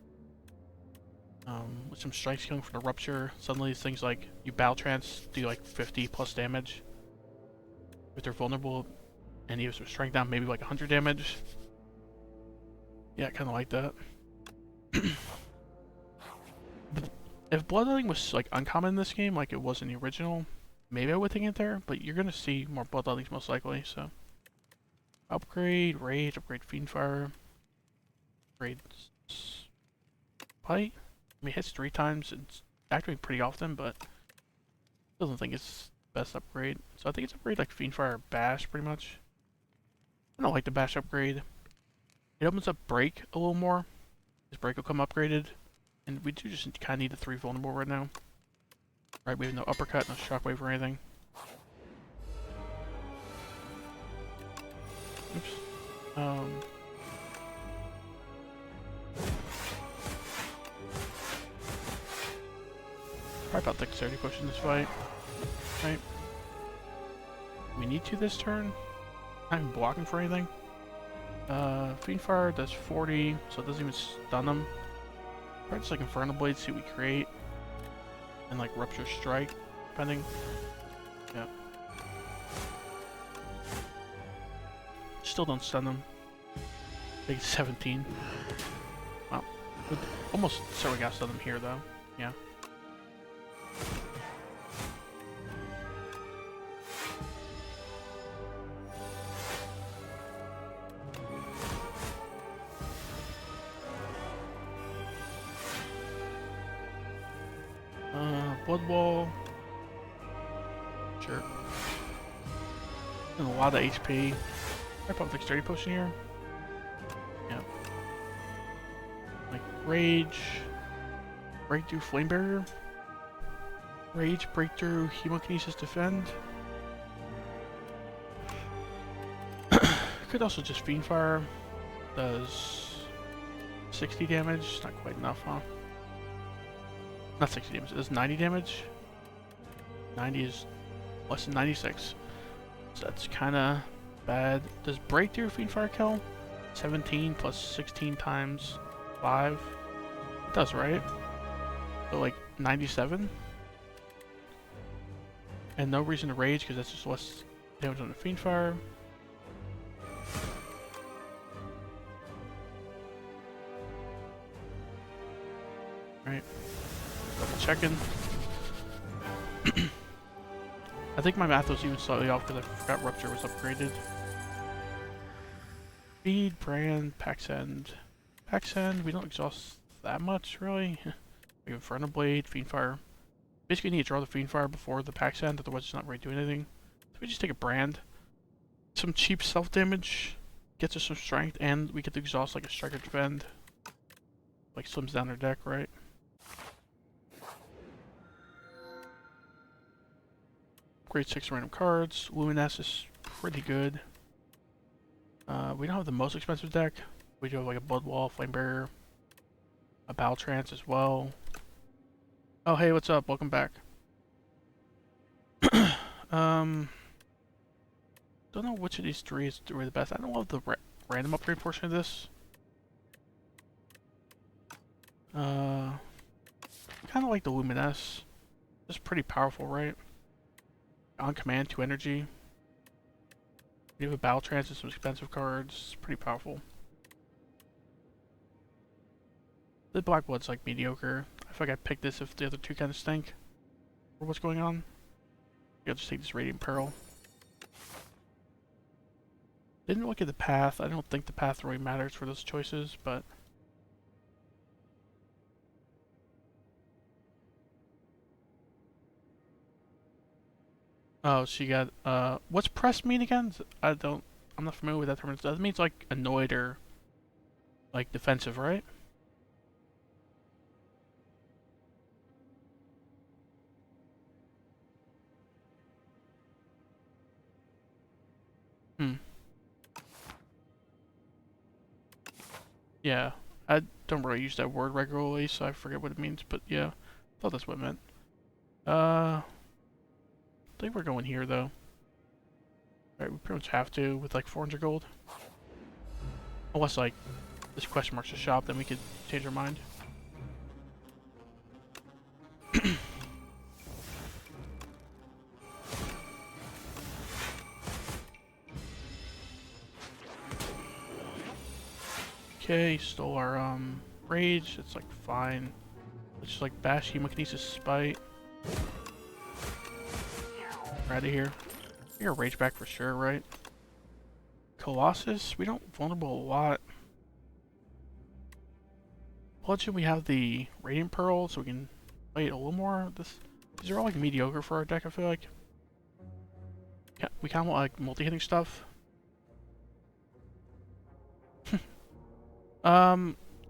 With some strikes coming from the Rupture, suddenly things like you Battle Trance do like 50 plus damage. If they're vulnerable and you have some strength down, maybe like 100 damage. Yeah, I kind of like that. If Bloodletting was like uncommon in this game, like it was in the original, maybe I would think it there, but you're gonna see more Bloodlettings most likely, so. Upgrade, Rage, upgrade Fiendfire, upgrade Bite. I mean, it hits 3 times, it's activating pretty often, but doesn't think it's the best upgrade. So I think it's upgrade like Fiendfire or Bash, pretty much. I don't like the Bash upgrade. It opens up Break a little more. This Break will come upgraded. And we do just kind of need the 3 vulnerable right now. Right, we have no Uppercut, no Shockwave or anything. Oops. Probably about dexterity push in this fight. Right. We need to this turn. Not even blocking for anything. Fiendfire does 40, so it doesn't even stun them. Probably just like Infernal Blade, see what we create. And like Rupture Strike, depending. Yeah. Still don't stun them. I think it's 17. Wow. Almost so we got stun them here though. Yeah. Blood Wall. Sure. And a lot of HP. I pop Dexterity Potion here. Yeah. Like Rage. Breakthrough Flame Barrier. Rage, Breakthrough, Hemokinesis, Defend. Could also just Fiendfire. Does 60 damage. Not quite enough, huh? Not 60 damage, it does 90 damage. 90 is less than 96. So that's kinda bad. Does Breakthrough Fiendfire kill? 17 plus 16 times 5. It does, right? So like 97? And no reason to rage because that's just less damage on the Fiendfire. Right. Double checking. I think my math was even slightly off because I forgot Rupture was upgraded. Speed, Brand, Pax End. Pax End, we don't exhaust that much, really. We have Infernal Blade, Fiendfire. Basically need to draw the Fiendfire before the Pax End, otherwise it's not really doing anything. So we just take a Brand. Some cheap self-damage. Gets us some strength, and we get to exhaust like a Striker Defend. Like slims down our deck, right? Upgrade 6 random cards. Luminous is pretty good. We don't have the most expensive deck. We do have like a Blood Wall, Flame Barrier, a Battle Trance as well. Oh hey, what's up? Welcome back. Don't know which of these 3 is really the best. I don't love the random upgrade portion of this. Kind of like the Luminous. It's pretty powerful, right? On command, 2 energy. You have a Battle Trance and some expensive cards. It's pretty powerful. The Black Blood's like mediocre. I feel like I picked this if the other 2 kind of stink. Or what's going on? I'll just take this Radiant Peril. Didn't look at the path. I don't think the path really matters for those choices, but... Oh, she got, what's press mean again? I'm not familiar with that term. It means like annoyed or like defensive, right? Hmm. Yeah, I don't really use that word regularly, so I forget what it means, but yeah, I thought that's what it meant. I think we're going here, though. Right, we pretty much have to with like 400 gold. Unless like this question marks the shop, then we could change our mind. Okay, stole our rage. It's like fine. Let's just like bash Hemokinesis Spite. We're out of here. You're rage back for sure, right? Colossus, we don't vulnerable a lot. Bludgeon, we have the Radiant Pearl, so we can fight a little more. These are all like mediocre for our deck, I feel like. Yeah, we kind of want like multi-hitting stuff.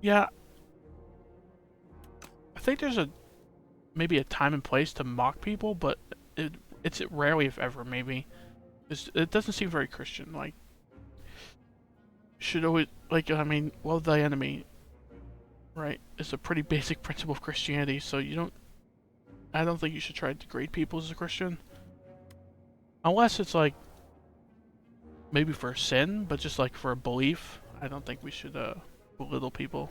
Yeah. I think there's maybe a time and place to mock people, but it's rarely, if ever, maybe. It doesn't seem very Christian. Like, should always I mean, love thy enemy, right? It's a pretty basic principle of Christianity. So I don't think you should try to degrade people as a Christian, unless it's like maybe for a sin, but just like for a belief. I don't think we should belittle people.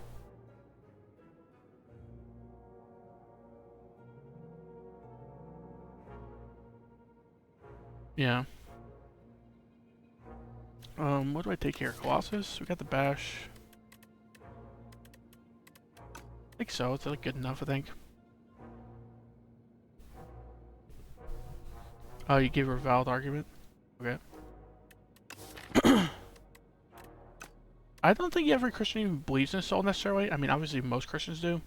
Yeah. What do I take here? Colossus? We got the bash. I think so. It's like good enough, I think. Oh, you gave her a valid argument? Okay. I don't think every Christian even believes in a soul necessarily. I mean, obviously most Christians do.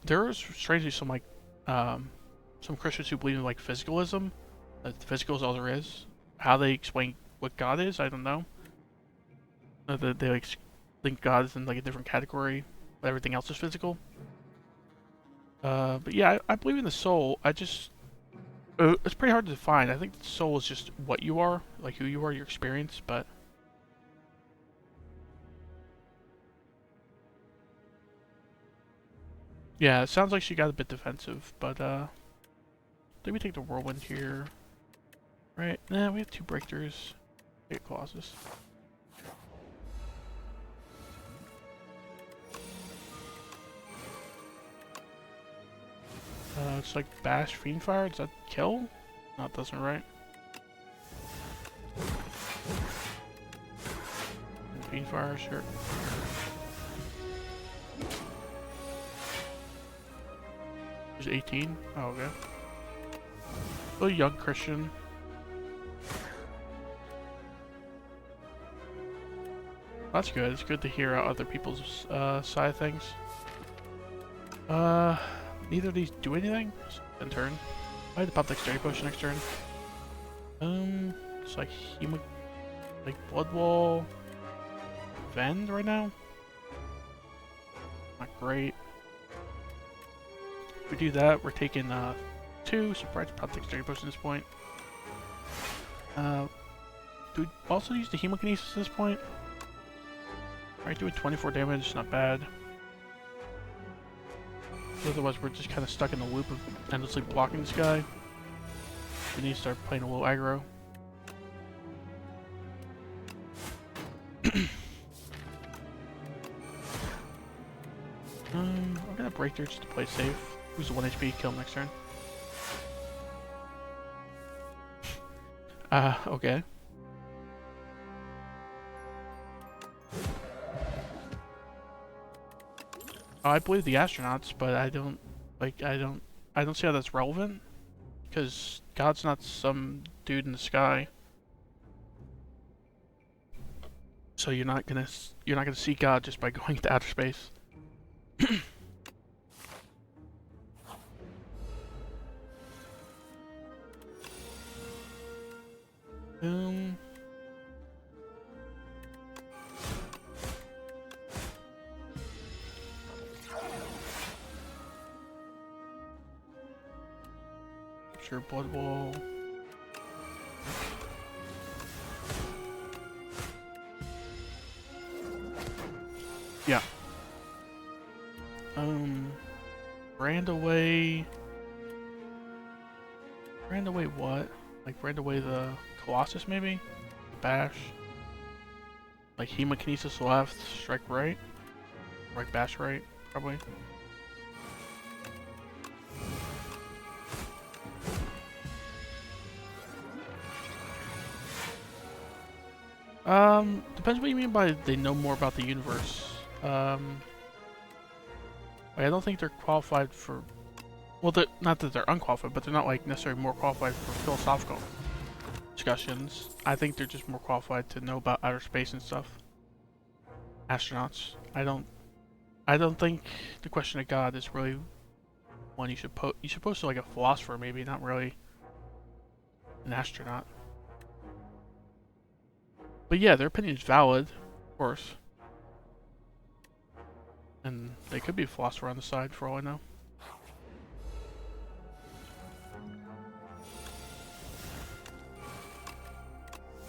There is strangely some like some Christians who believe in like physicalism. That the physical is all there is. How they explain what God is, I don't know. They like think God is in like a different category, but everything else is physical. But yeah, I believe in the soul. I just it's pretty hard to define. I think the soul is just what you are, like who you are, your experience. But yeah, it sounds like she got a bit defensive. But did we take the whirlwind here? Right? Nah, we have 2 breakthroughs. Get Colossus. It's like bash Fiendfire. Does that kill? No, it doesn't, right? Fiendfire, sure. There's 18. Oh, okay. A young Christian. That's good. It's good to hear out other people's side of things. Neither of these do anything. In turn. I had to pop Dexterity Potion next turn. It's like Blood Wall. Vend right now. Not great. If we do that, we're taking 2, so probably pop Dexterity Potion at this point. Do we also use the Hemokinesis at this point? Alright, doing 24 damage, not bad. Otherwise, we're just kind of stuck in the loop of endlessly blocking this guy. We need to start playing a little aggro. I'm gonna break through just to play safe. Who's the 1 HP? Kill him next turn. Okay. Oh, I believe the astronauts, but I don't see how that's relevant. Because God's not some dude in the sky. So you're not gonna see God just by going to outer space. Sure, Blood Wall. Yeah. Brand away. Brand away what? Like right away the Colossus maybe? Bash. Like Hemokinesis left, strike right. Right bash right, probably. Depends what you mean by they know more about the universe. Like, I don't think they're qualified for... Well, not that they're unqualified, but they're not like necessarily more qualified for philosophical discussions. I think they're just more qualified to know about outer space and stuff. Astronauts. I don't think the question of God is really one you should pose. You should pose to like a philosopher, maybe, not really an astronaut. But yeah, their opinion is valid, of course. And they could be a philosopher on the side, for all I know.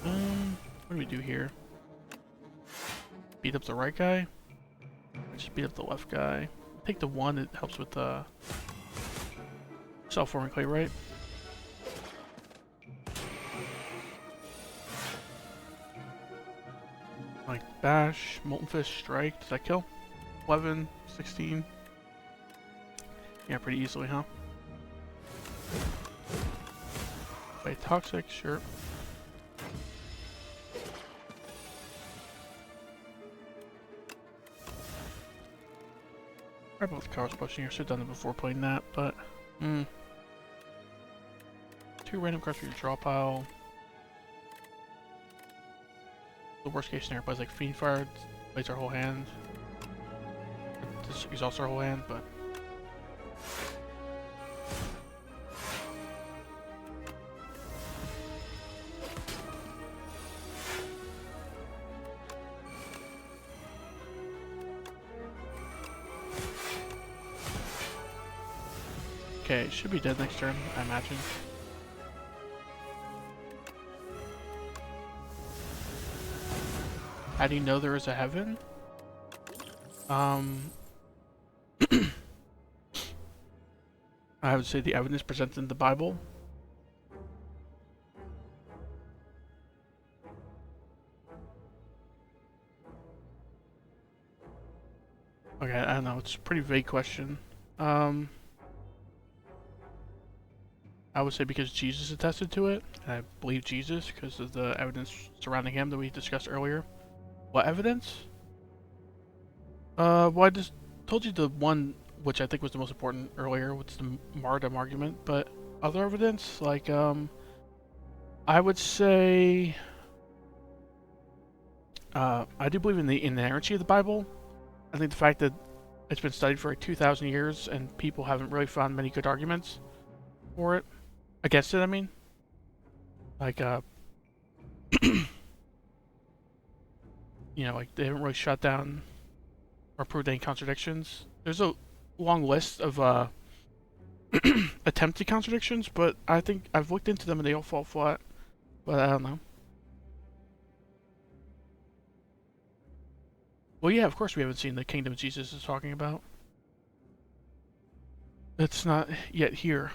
What do we do here? Beat up the right guy? Or just beat up the left guy? Take the one, it helps with the self-forming clay, right? Like bash, molten fish, strike. Does that kill? 11, 16. Yeah, pretty easily, huh? Play toxic, sure. I both cards pushing. I should have done it before playing that, but 2 random cards for your draw pile. The worst case scenario plays like Fiend Fire, plays our whole hand. This exhausts our whole hand, but okay, should be dead next turn, I imagine. How do you know there is a heaven? I would say the evidence presented in the Bible. Okay, I don't know, it's a pretty vague question. I would say because Jesus attested to it, and I believe Jesus because of the evidence surrounding him that we discussed earlier. What evidence? Well, I just told you the one which I think was the most important earlier, which is the martyrdom argument, but other evidence, like, I would say, I do believe in the inerrancy of the Bible. I think the fact that it's been studied for like 2,000 years and people haven't really found many good arguments for it. Against it, I mean. Like, you know, like, they haven't really shut down or proved any contradictions. There's a long list of attempted contradictions, but I think I've looked into them and they all fall flat. But I don't know. Well, yeah, of course we haven't seen the kingdom Jesus is talking about. It's not yet here.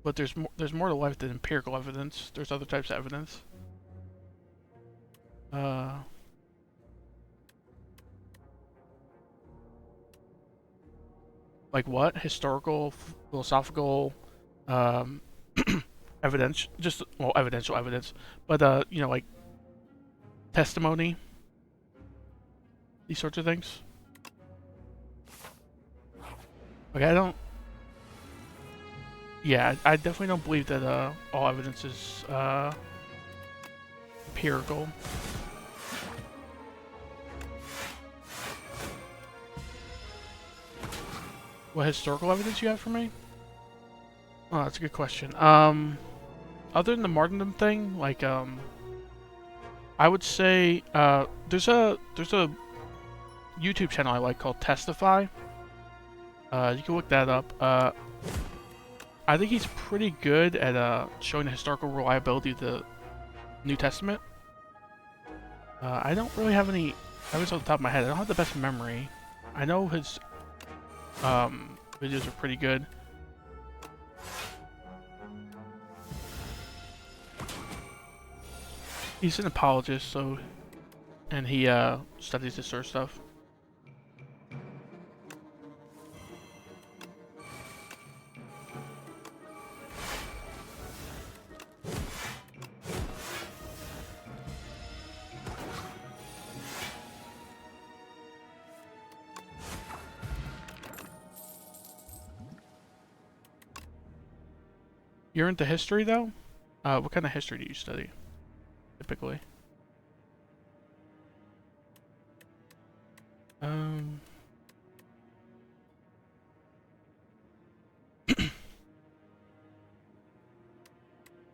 But there's more to life than empirical evidence. There's other types of evidence. Like what? Historical, philosophical, evidence, just, well, evidential evidence, but, you know, like, testimony, these sorts of things. Like, yeah, I definitely don't believe that, all evidence is, empirical. What historical evidence you have for me? Oh, that's a good question. Other than the martyrdom thing, like, I would say, there's a YouTube channel I like called Testify. You can look that up. I think he's pretty good at, showing the historical reliability of the New Testament. I don't really have any, I was on the top of my head, I don't have the best memory. I know his, videos are pretty good. He's an apologist, so, and he studies this sort of stuff. You're into history, though? What kind of history do you study, typically?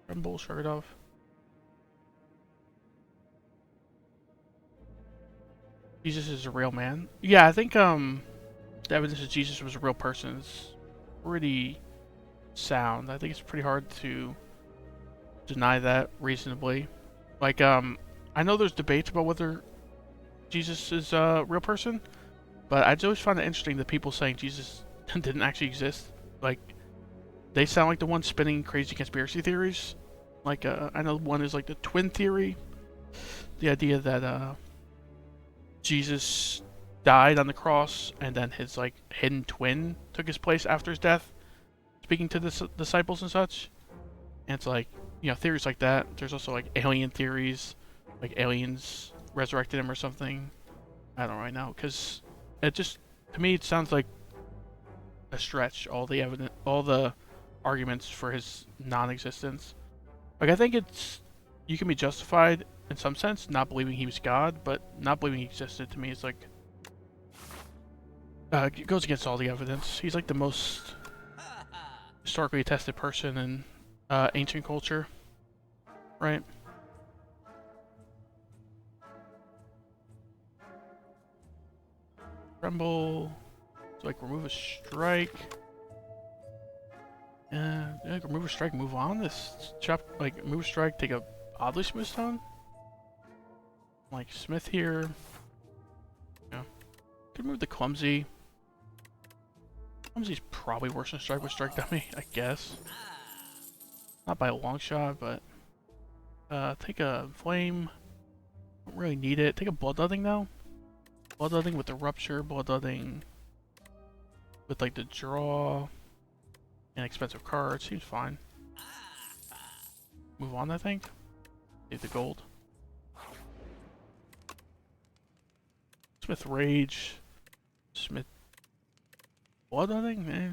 Rumble, shrug it off. Jesus is a real man? Yeah, I think, the evidence that Jesus was a real person is pretty sound. I think it's pretty hard to deny that reasonably. Like, I know there's debates about whether Jesus is a real person, but I just always find it interesting that people saying Jesus didn't actually exist. Like, they sound like the ones spinning crazy conspiracy theories. Like, I know one is like the twin theory. The idea that, Jesus died on the cross and then his, like, hidden twin took his place after his death, speaking to the disciples and such. And it's like, you know, theories like that. There's also, like, alien theories, like aliens resurrected him or something. I don't really know, because it just, to me, it sounds like a stretch, all the arguments for his non-existence. Like, I think you can be justified in some sense not believing he was God, but not believing he existed to me is like, it goes against all the evidence. He's like the most historically attested person in ancient culture, right? Tremble, so like remove a strike. Yeah, remove a strike, move on. This chop, like move a strike, take a oddly smooth stone. Like Smith here. Yeah, could move the clumsy. Clumsy's probably worse than strike with strike dummy, I guess. Not by a long shot, but take a flame. Don't really need it. Take a bloodletting though. Bloodletting with the rupture. Bloodletting with like the draw. An expensive card, seems fine. Move on, I think. Take the gold. Smith Rage. Smith Blood, I think? Eh.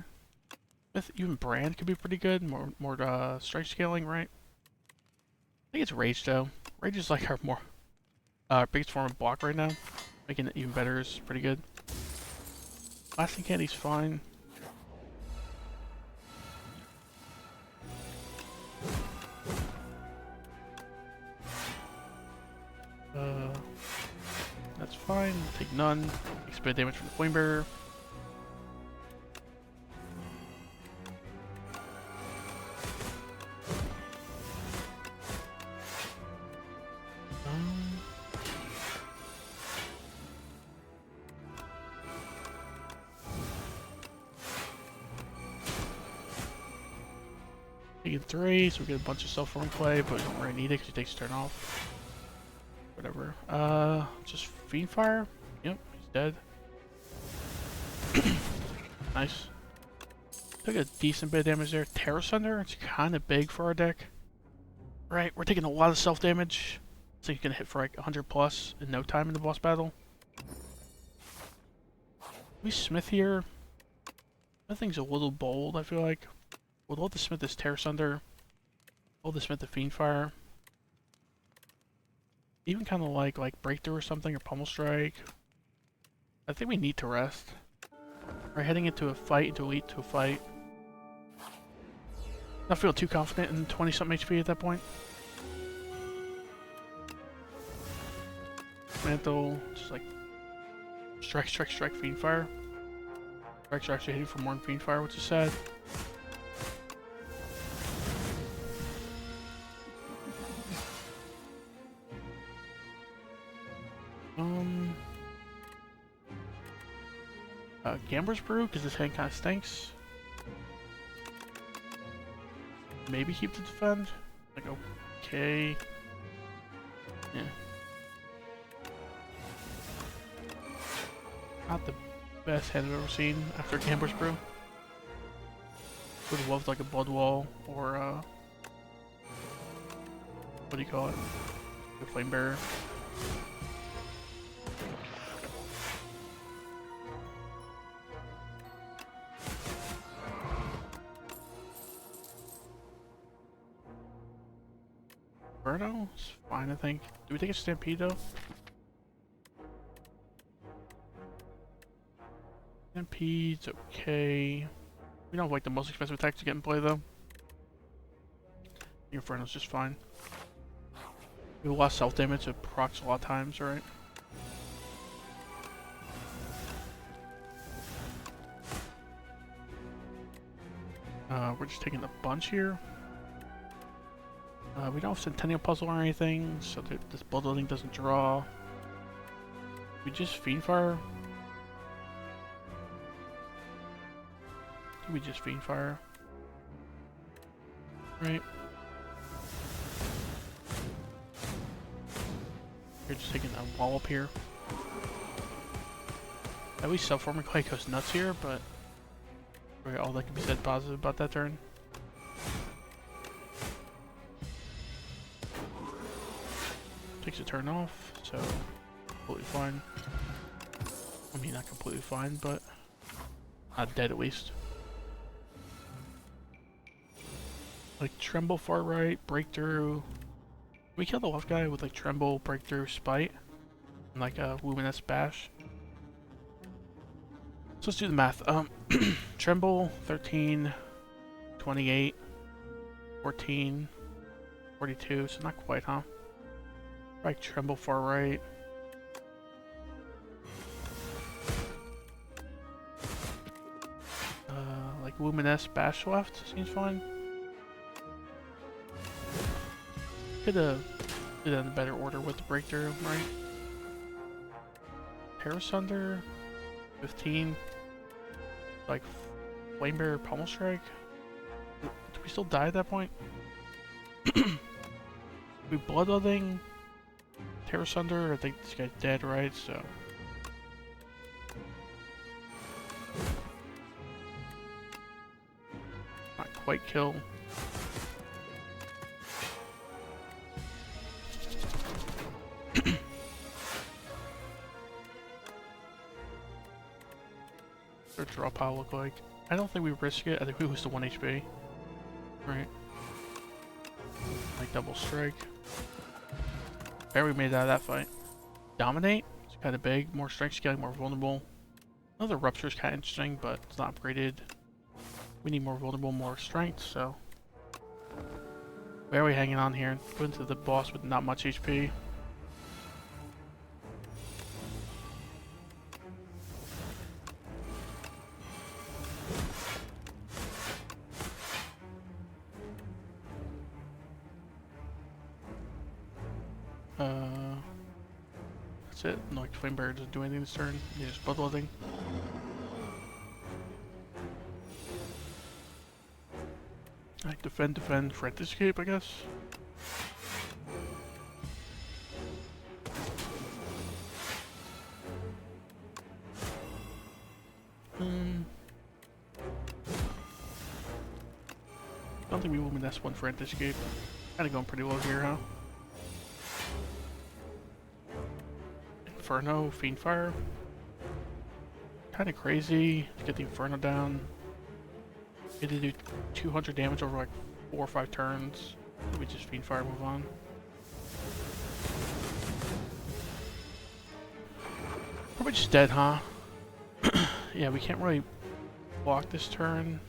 Smith, even Brand could be pretty good. More strike scaling, right? I think it's Rage though. Rage is like our biggest form of block right now. Making it even better is pretty good. Lasting Candy's fine. That's fine. Take none. Expend damage from the Flame Bearer. Taking 3, so we get a bunch of self-form play, but we don't really need it because he takes his turn off. Whatever. Just Fiend Fire? Yep, he's dead. Nice. Took a decent bit of damage there. Terror Thunder, it's kind of big for our deck. Right, we're taking a lot of self-damage. So you can hit for like 100 plus in no time in the boss battle. We Smith here. That thing's a little bold, I feel like. We'll let the Smith this Terror Thunder. We'll the Smith the Fiend Fire. Even kind of like Breakthrough or something, or Pummel Strike. I think we need to rest. We're heading into a fight, into Elite to a fight. Not feeling too confident in 20-something HP at that point. Mantle, just like strike, Fiend Fire. Strikes are actually hitting for more than Fiend Fire, which is sad. Gambler's Brew, because this hand kind of stinks. Maybe keep the defend. Like, okay. Yeah. Not the best hand I've ever seen after Gambler's Brew. Would have loved like a Blood Wall or what do you call it? The Flame Bearer. Inferno? It's fine, I think. Do we take a Stampede though? Stampede's okay. We don't have like the most expensive attack to get in play though. The Inferno's just fine. We have a lot of self damage, it procs a lot of times, right? We're just taking a bunch here. We don't have Centennial Puzzle or anything, so this building doesn't draw. We just Fiendfire. We just Fiendfire. Right. You're just taking a wall up here. At least Self-Forming Clay goes nuts here, but all that can be said positive about that turn. Takes a turn off, so completely fine. I mean, not completely fine, but not dead at least. Like Tremble far right, Breakthrough. We killed the left guy with like Tremble, Breakthrough, Spite, and like a Luminous Bash. So let's do the math. Tremble, 13, 28, 14, 42, so not quite, huh? Right, Tremble far right. Like Luminous Bash left, seems fine. Could've did that in a better order with the Breakthrough, right? Terra Sunder, 15. Like Flame Bearer, Pummel Strike. Do we still die at that point? We Bloodletting, Terra Sunder. I think this guy's dead, right? So not quite kill. What draw pile look like? I don't think we risk it. I think we lose to 1 HP. Right. Like double strike. Barely made it out of that fight. Dominate? It's kind of big. More strength scaling, more vulnerable. Another rupture is kind of interesting, but it's not upgraded. We need more vulnerable, more strength, so. Barely hanging on here. Put into the boss with not much HP. That's it. No, like Flame Bearer doesn't do anything this turn. He's just Bloodletting. Like defend, Front Escape, I guess. I don't think we will win this one for Escape. Kinda going pretty low here, huh? Inferno, Fiendfire. Kinda crazy to get the Inferno down. We had to do 200 damage over like 4 or 5 turns. We just Fiendfire, move on. Probably just dead, huh? Yeah, we can't really block this turn.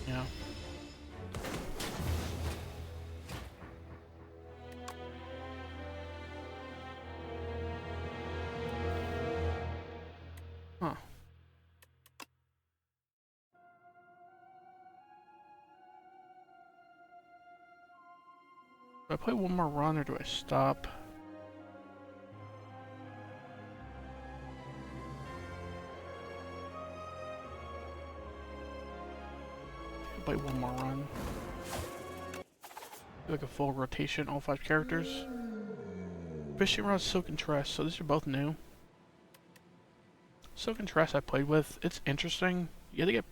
Yeah. Huh. Do I play one more run or do I stop? Snakebite one more run. Do like a full rotation, all 5 characters. Fishing Rod, Silk and Tress, so these are both new. Silk and Tress I played with, it's interesting. You have to get,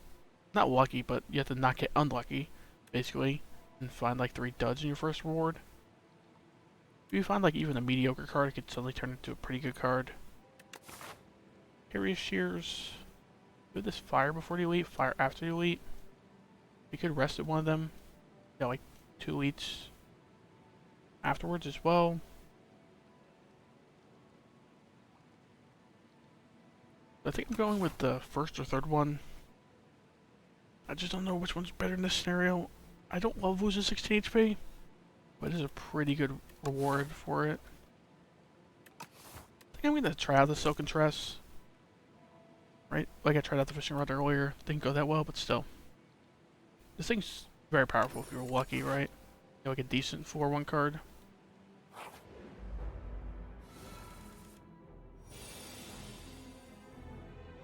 not lucky, but you have to not get unlucky, basically, and find like 3 duds in your first reward. If you find like even a mediocre card, it could suddenly turn into a pretty good card. Curious Shears. Do this fire before the elite, fire after the elite. You could rest at one of them. Yeah, like 2 elites afterwards as well. I think I'm going with the first or third one. I just don't know which one's better in this scenario. I don't love losing 16 HP, but it is a pretty good reward for it. I think I'm gonna try out the Silk and Tress. Right? Like I tried out the Fishing Rod earlier. Didn't go that well, but still. This thing's very powerful if you're lucky, right? You're like a decent 4-1 card.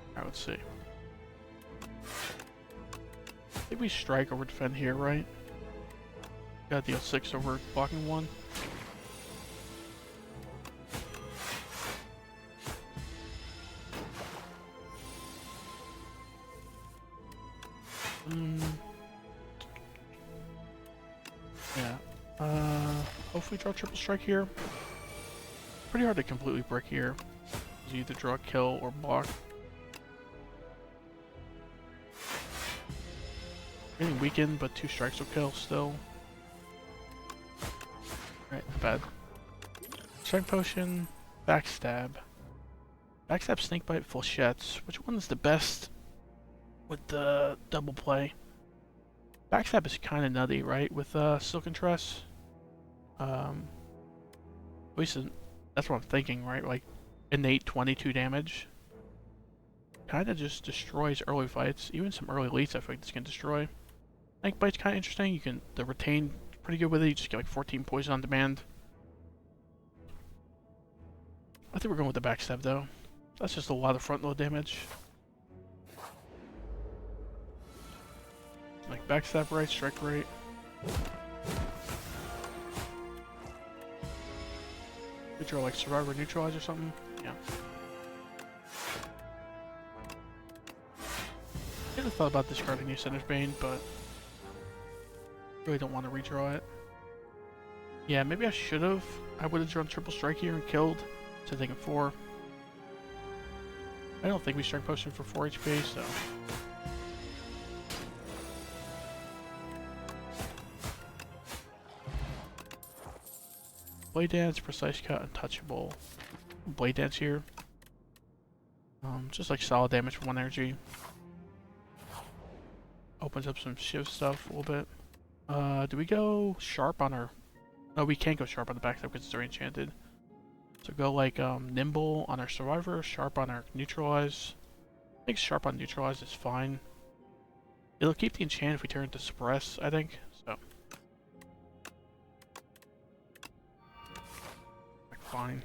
Alright, let's see. I think we strike over defend here, right? Gotta deal 6 over blocking 1. Yeah. Hopefully draw triple strike here. Pretty hard to completely brick here. You either draw kill or block. Getting weakened, but 2 strikes will kill still. Right, not bad. Strike potion, backstab. Backstab, snakebite, flechettes. Which one is the best with the double play? Backstab is kind of nutty, right? With Silk and Tress. At least that's what I'm thinking, right? Like innate 22 damage. Kind of just destroys early fights. Even some early elites I feel like this can destroy. Snakebite's kind of interesting. You can, the retain pretty good with it. You just get like 14 poison on demand. I think we're going with the backstab though. That's just a lot of front load damage. Like backstab right, strike right. We draw like survivor neutralize or something. Yeah. I could have thought about discarding New Center's Bane, but really don't want to redraw it. Yeah, maybe I should have. I would have drawn triple strike here and killed. So taking 4. I don't think we strike potion for 4 HP, so. Blade Dance, Precise Cut, Untouchable. Blade Dance here. Just like solid damage for 1 energy. Opens up some shiv stuff a little bit. Do we go sharp on our... No, we can't go sharp on the backstab because it's already enchanted. So go like nimble on our survivor, sharp on our neutralize. I think sharp on neutralize is fine. It'll keep the enchant if we turn it to suppress, I think. So like, fine.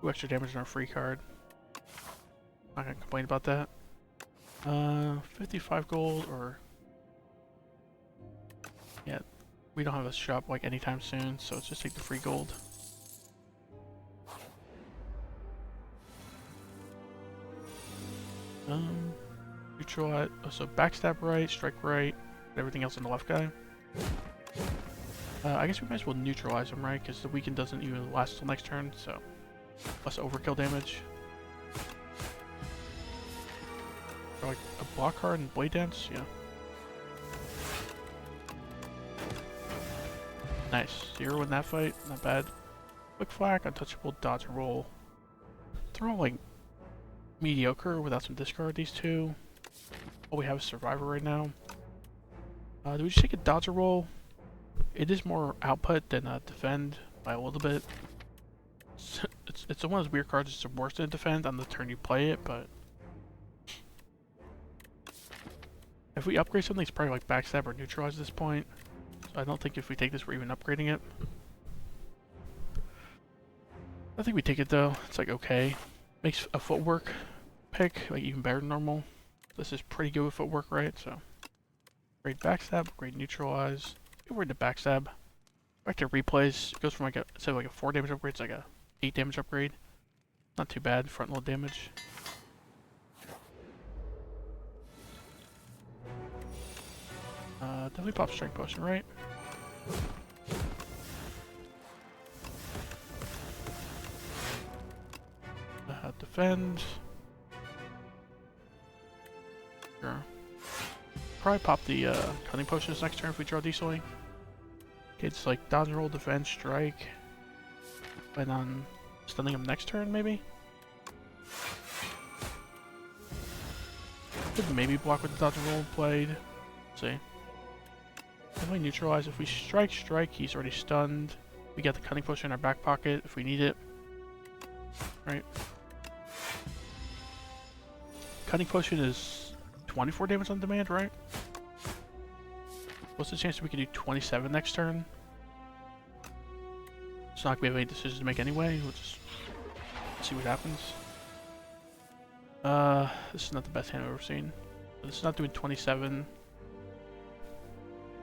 2 extra damage on our free card. Not gonna complain about that. 55 gold or... Yeah, we don't have a shop like anytime soon, so let's just take the free gold. Neutralize, so backstab right, strike right, everything else on the left guy. I guess we might as well neutralize him, right? Because the weaken doesn't even last till next turn, so less overkill damage. Or like a block card and blade dance, yeah. Nice, 0 in that fight, not bad. Quick Flack, Untouchable, Dodge and Roll. They're all like mediocre without some discard, these 2. All we have is Survivor right now. Do we just take a Dodge or Roll? It is more output than defend by a little bit. It's one of those weird cards that's worse than defend on the turn you play it, but if we upgrade something, it's probably like backstab or neutralize at this point. So I don't think if we take this, we're even upgrading it. I think we take it though. It's like okay. Makes a footwork pick like even better than normal. This is pretty good with footwork, right? So Great backstab, great neutralize. Get rid of backstab. Back to replays. It goes from like a, instead of like a 4 damage upgrade, it's like a 8 damage upgrade. Not too bad, front load damage. Definitely pop strike potion, right? Defend. Sure. Probably pop the cunning potions next turn if we draw decently. Okay, it's like dodge roll, defend, strike. Plan on stunning him next turn, maybe? Could maybe block with the dodge roll played. Let's see. Definitely neutralize. If we strike, he's already stunned. We got the cunning potion in our back pocket if we need it. Right? Cunning potion is 24 damage on demand, right? What's the chance that we can do 27 next turn? It's not like we have any decisions to make anyway. We'll just see what happens. This is not the best hand I've ever seen. This is not doing 27.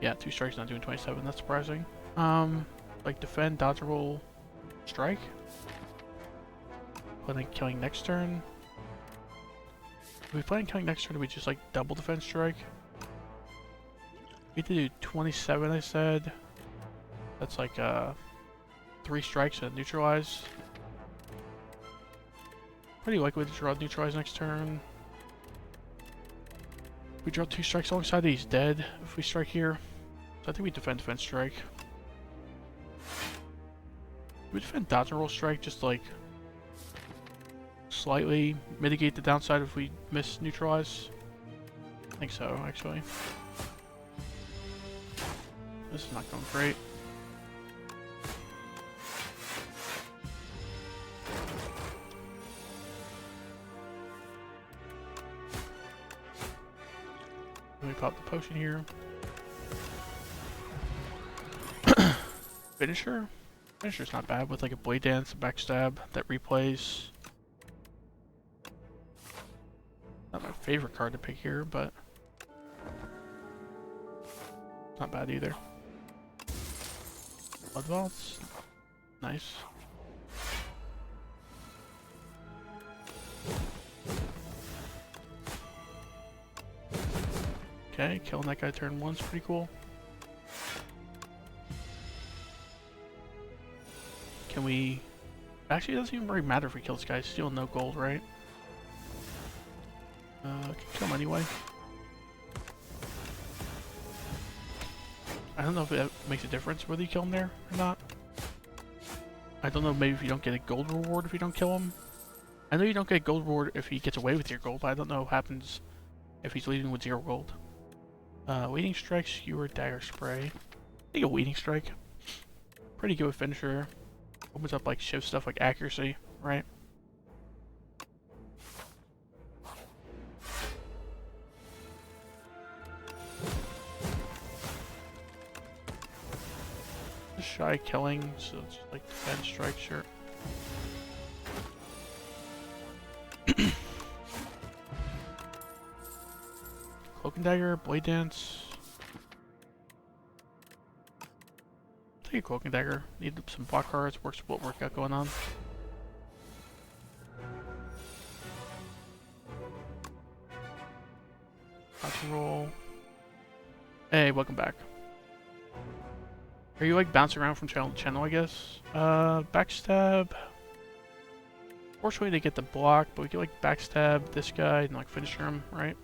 Yeah, 2 strikes not doing 27. That's surprising. Like defend, dodge roll, strike. Planning killing next turn. If we plan on killing next turn, do we just like double defense strike? We have to do 27, I said. That's like 3 strikes and neutralize. Pretty likely to draw neutralize next turn. We draw 2 strikes alongside, he's dead if we strike here. So I think we defend strike. We defend dodge and roll strike just to, like, slightly mitigate the downside if we miss neutralize. I think so, actually. This is not going great. Let me pop the potion here. Finisher? Finisher's not bad with like a blade dance, a backstab that replays. Not my favorite card to pick here, but not bad either. Blood vaults, nice. Okay, killing that guy turn 1's pretty cool. Can we... Actually, it doesn't even really matter if we kill this guy. He's still no gold, right? Can kill him anyway. I don't know if it makes a difference whether you kill him there or not. I don't know, maybe if you don't get a gold reward if you don't kill him. I know you don't get a gold reward if he gets away with your gold, but I don't know what happens if he's leaving with 0 gold. Weeding strike, skewer, dagger spray. I think a weeding strike. Pretty good with finisher. Opens up like shiv stuff like accuracy, right? Just shy killing, so it's like defense strike, sure. Cloak and dagger, blade dance. Take a cloak and dagger. Need some block cards. Works what work got going on. Dodge roll. Hey, welcome back. Are you like bouncing around from channel to channel, I guess? Backstab. Fortunately, they get the block, but we can like backstab this guy and like finish him, right?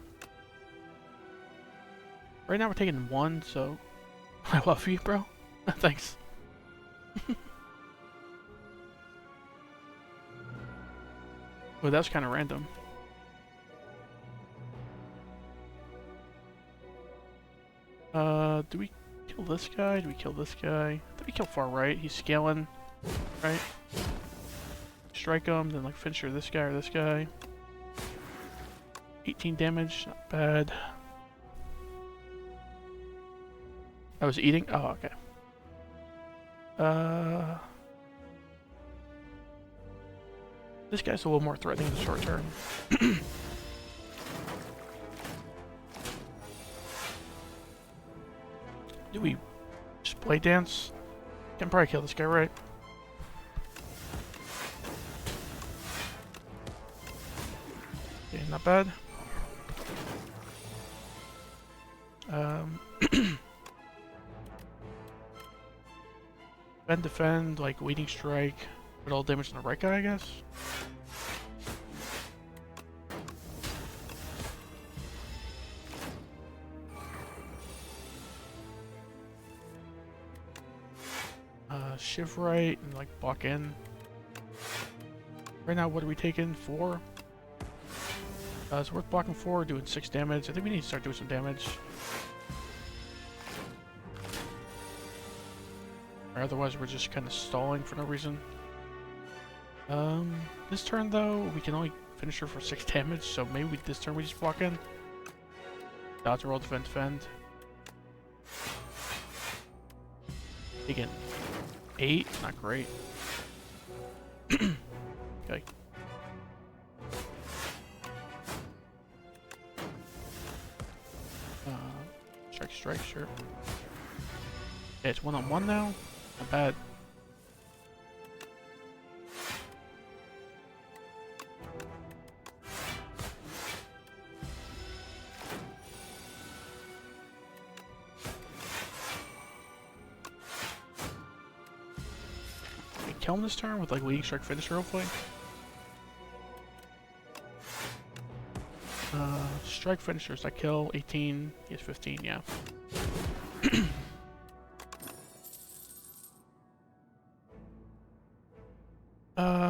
Right now we're taking 1, so I love you, bro. Thanks. Well, that's kind of random. Do we kill this guy? Do we kill this guy? I think we kill far right. He's scaling, right? Strike him, then like finisher this guy or this guy. 18 damage, not bad. I was eating? Oh, okay. This guy's a little more threatening in the short term. Do we just play dance? Can probably kill this guy, right? Okay, not bad. Defend, like waiting strike, put all damage on the right guy, I guess. Shift right and like block in. Right now, what are we taking? 4? So we're blocking 4, doing 6 damage. I think we need to start doing some damage. Or otherwise, we're just kind of stalling for no reason. This turn though, we can only finish her for 6 damage, so maybe this turn we just block in. Dodge roll, defend, defend. Taking 8, not great. Okay. Strike, strike, sure. Yeah, it's 1-on-1 now. Not bad. Kill him this turn with like leading strike finisher, hopefully. Strike finishers. I kill 18. He has 15. Yeah.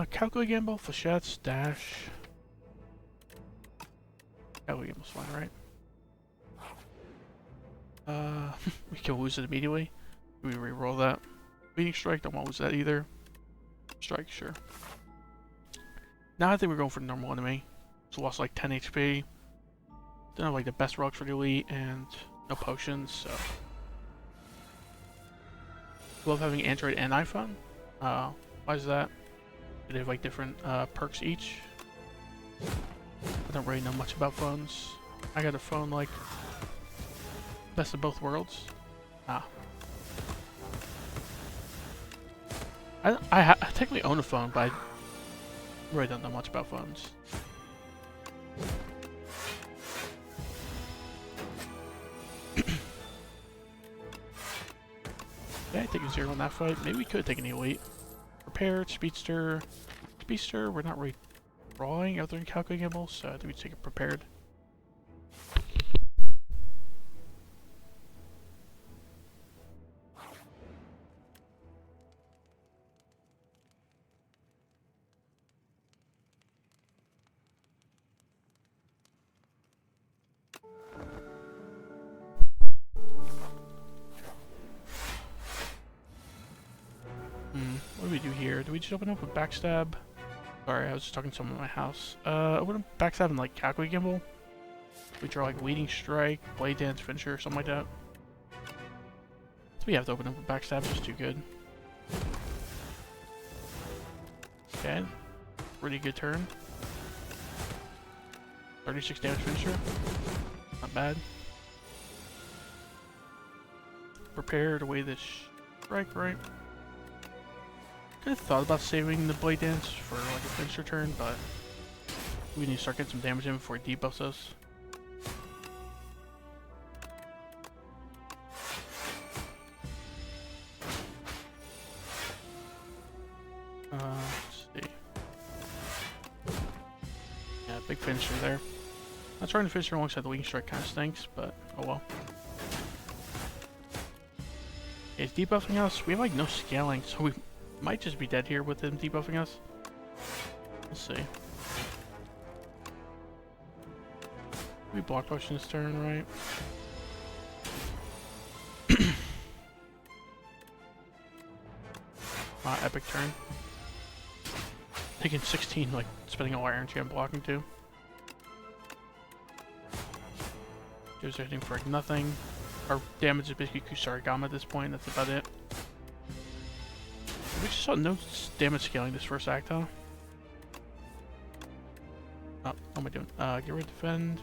Calculate gamble, flechettes, dash. Calculate gamble's fine, right? We can lose it immediately. We re-roll that. Leading strike. Don't want to lose that either. Strike, sure. Now I think we're going for the normal enemy. So lost like 10 HP. Don't have like the best relics for the elite and no potions, so. Love having Android and iPhone. Why is that? They have like different perks each. I don't really know much about phones. I got a phone like best of both worlds. I technically own a phone, but I really don't know much about phones. Yeah, taking 0 in that fight. Maybe we could take an elite. Prepared, speedster. Speedster, we're not really drawing other than calculating gamble, so I think we take it prepared. What do we do here? Do we just open up with backstab? Sorry, I was just talking to someone in my house. Open up backstab and like calculate gamble. We draw like leading strike, blade dance, finisher, something like that. So we have to open up with backstab, just too good. Okay, pretty good turn. 36 damage finisher, not bad. Prepare to weigh this strike, right? Could have thought about saving the blade dance for like a finisher turn, but we need to start getting some damage in before he debuffs us. Let's see. Yeah, big finisher there. Not trying to finisher alongside the leading strike kind of stinks, but oh well. Yeah, he's debuffing us. We have like no scaling, so we might just be dead here with him debuffing us. We'll see. We block potion this turn, right? Epic turn. Taking 16, like spending all our energy on blocking too. Just hitting for like nothing. Our damage is basically Kusarigama at this point. That's about it. We just saw no damage scaling this first act, huh? Oh, what am I doing? Get rid of defend.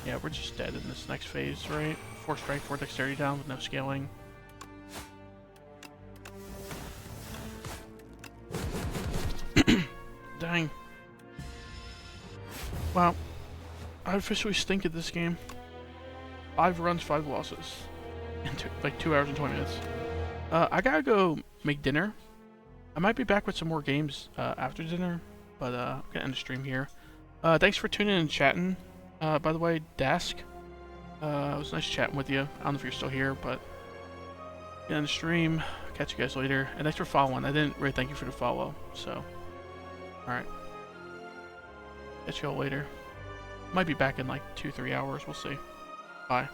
Yeah, we're just dead in this next phase, right? 4 strike, 4 dexterity down with no scaling. Dang. Wow. I officially stink at this game. 5 runs, 5 losses. In like 2 hours and 20 minutes. I gotta go make dinner. I might be back with some more games after dinner, but I'm gonna end the stream here. Thanks for tuning in and chatting. By the way, Dask. It was nice chatting with you. I don't know if you're still here, but end the stream. Catch you guys later. And thanks for following. I didn't really thank you for the follow, so. Alright. Catch you all later. Might be back in like 2-3 hours. We'll see. Bye.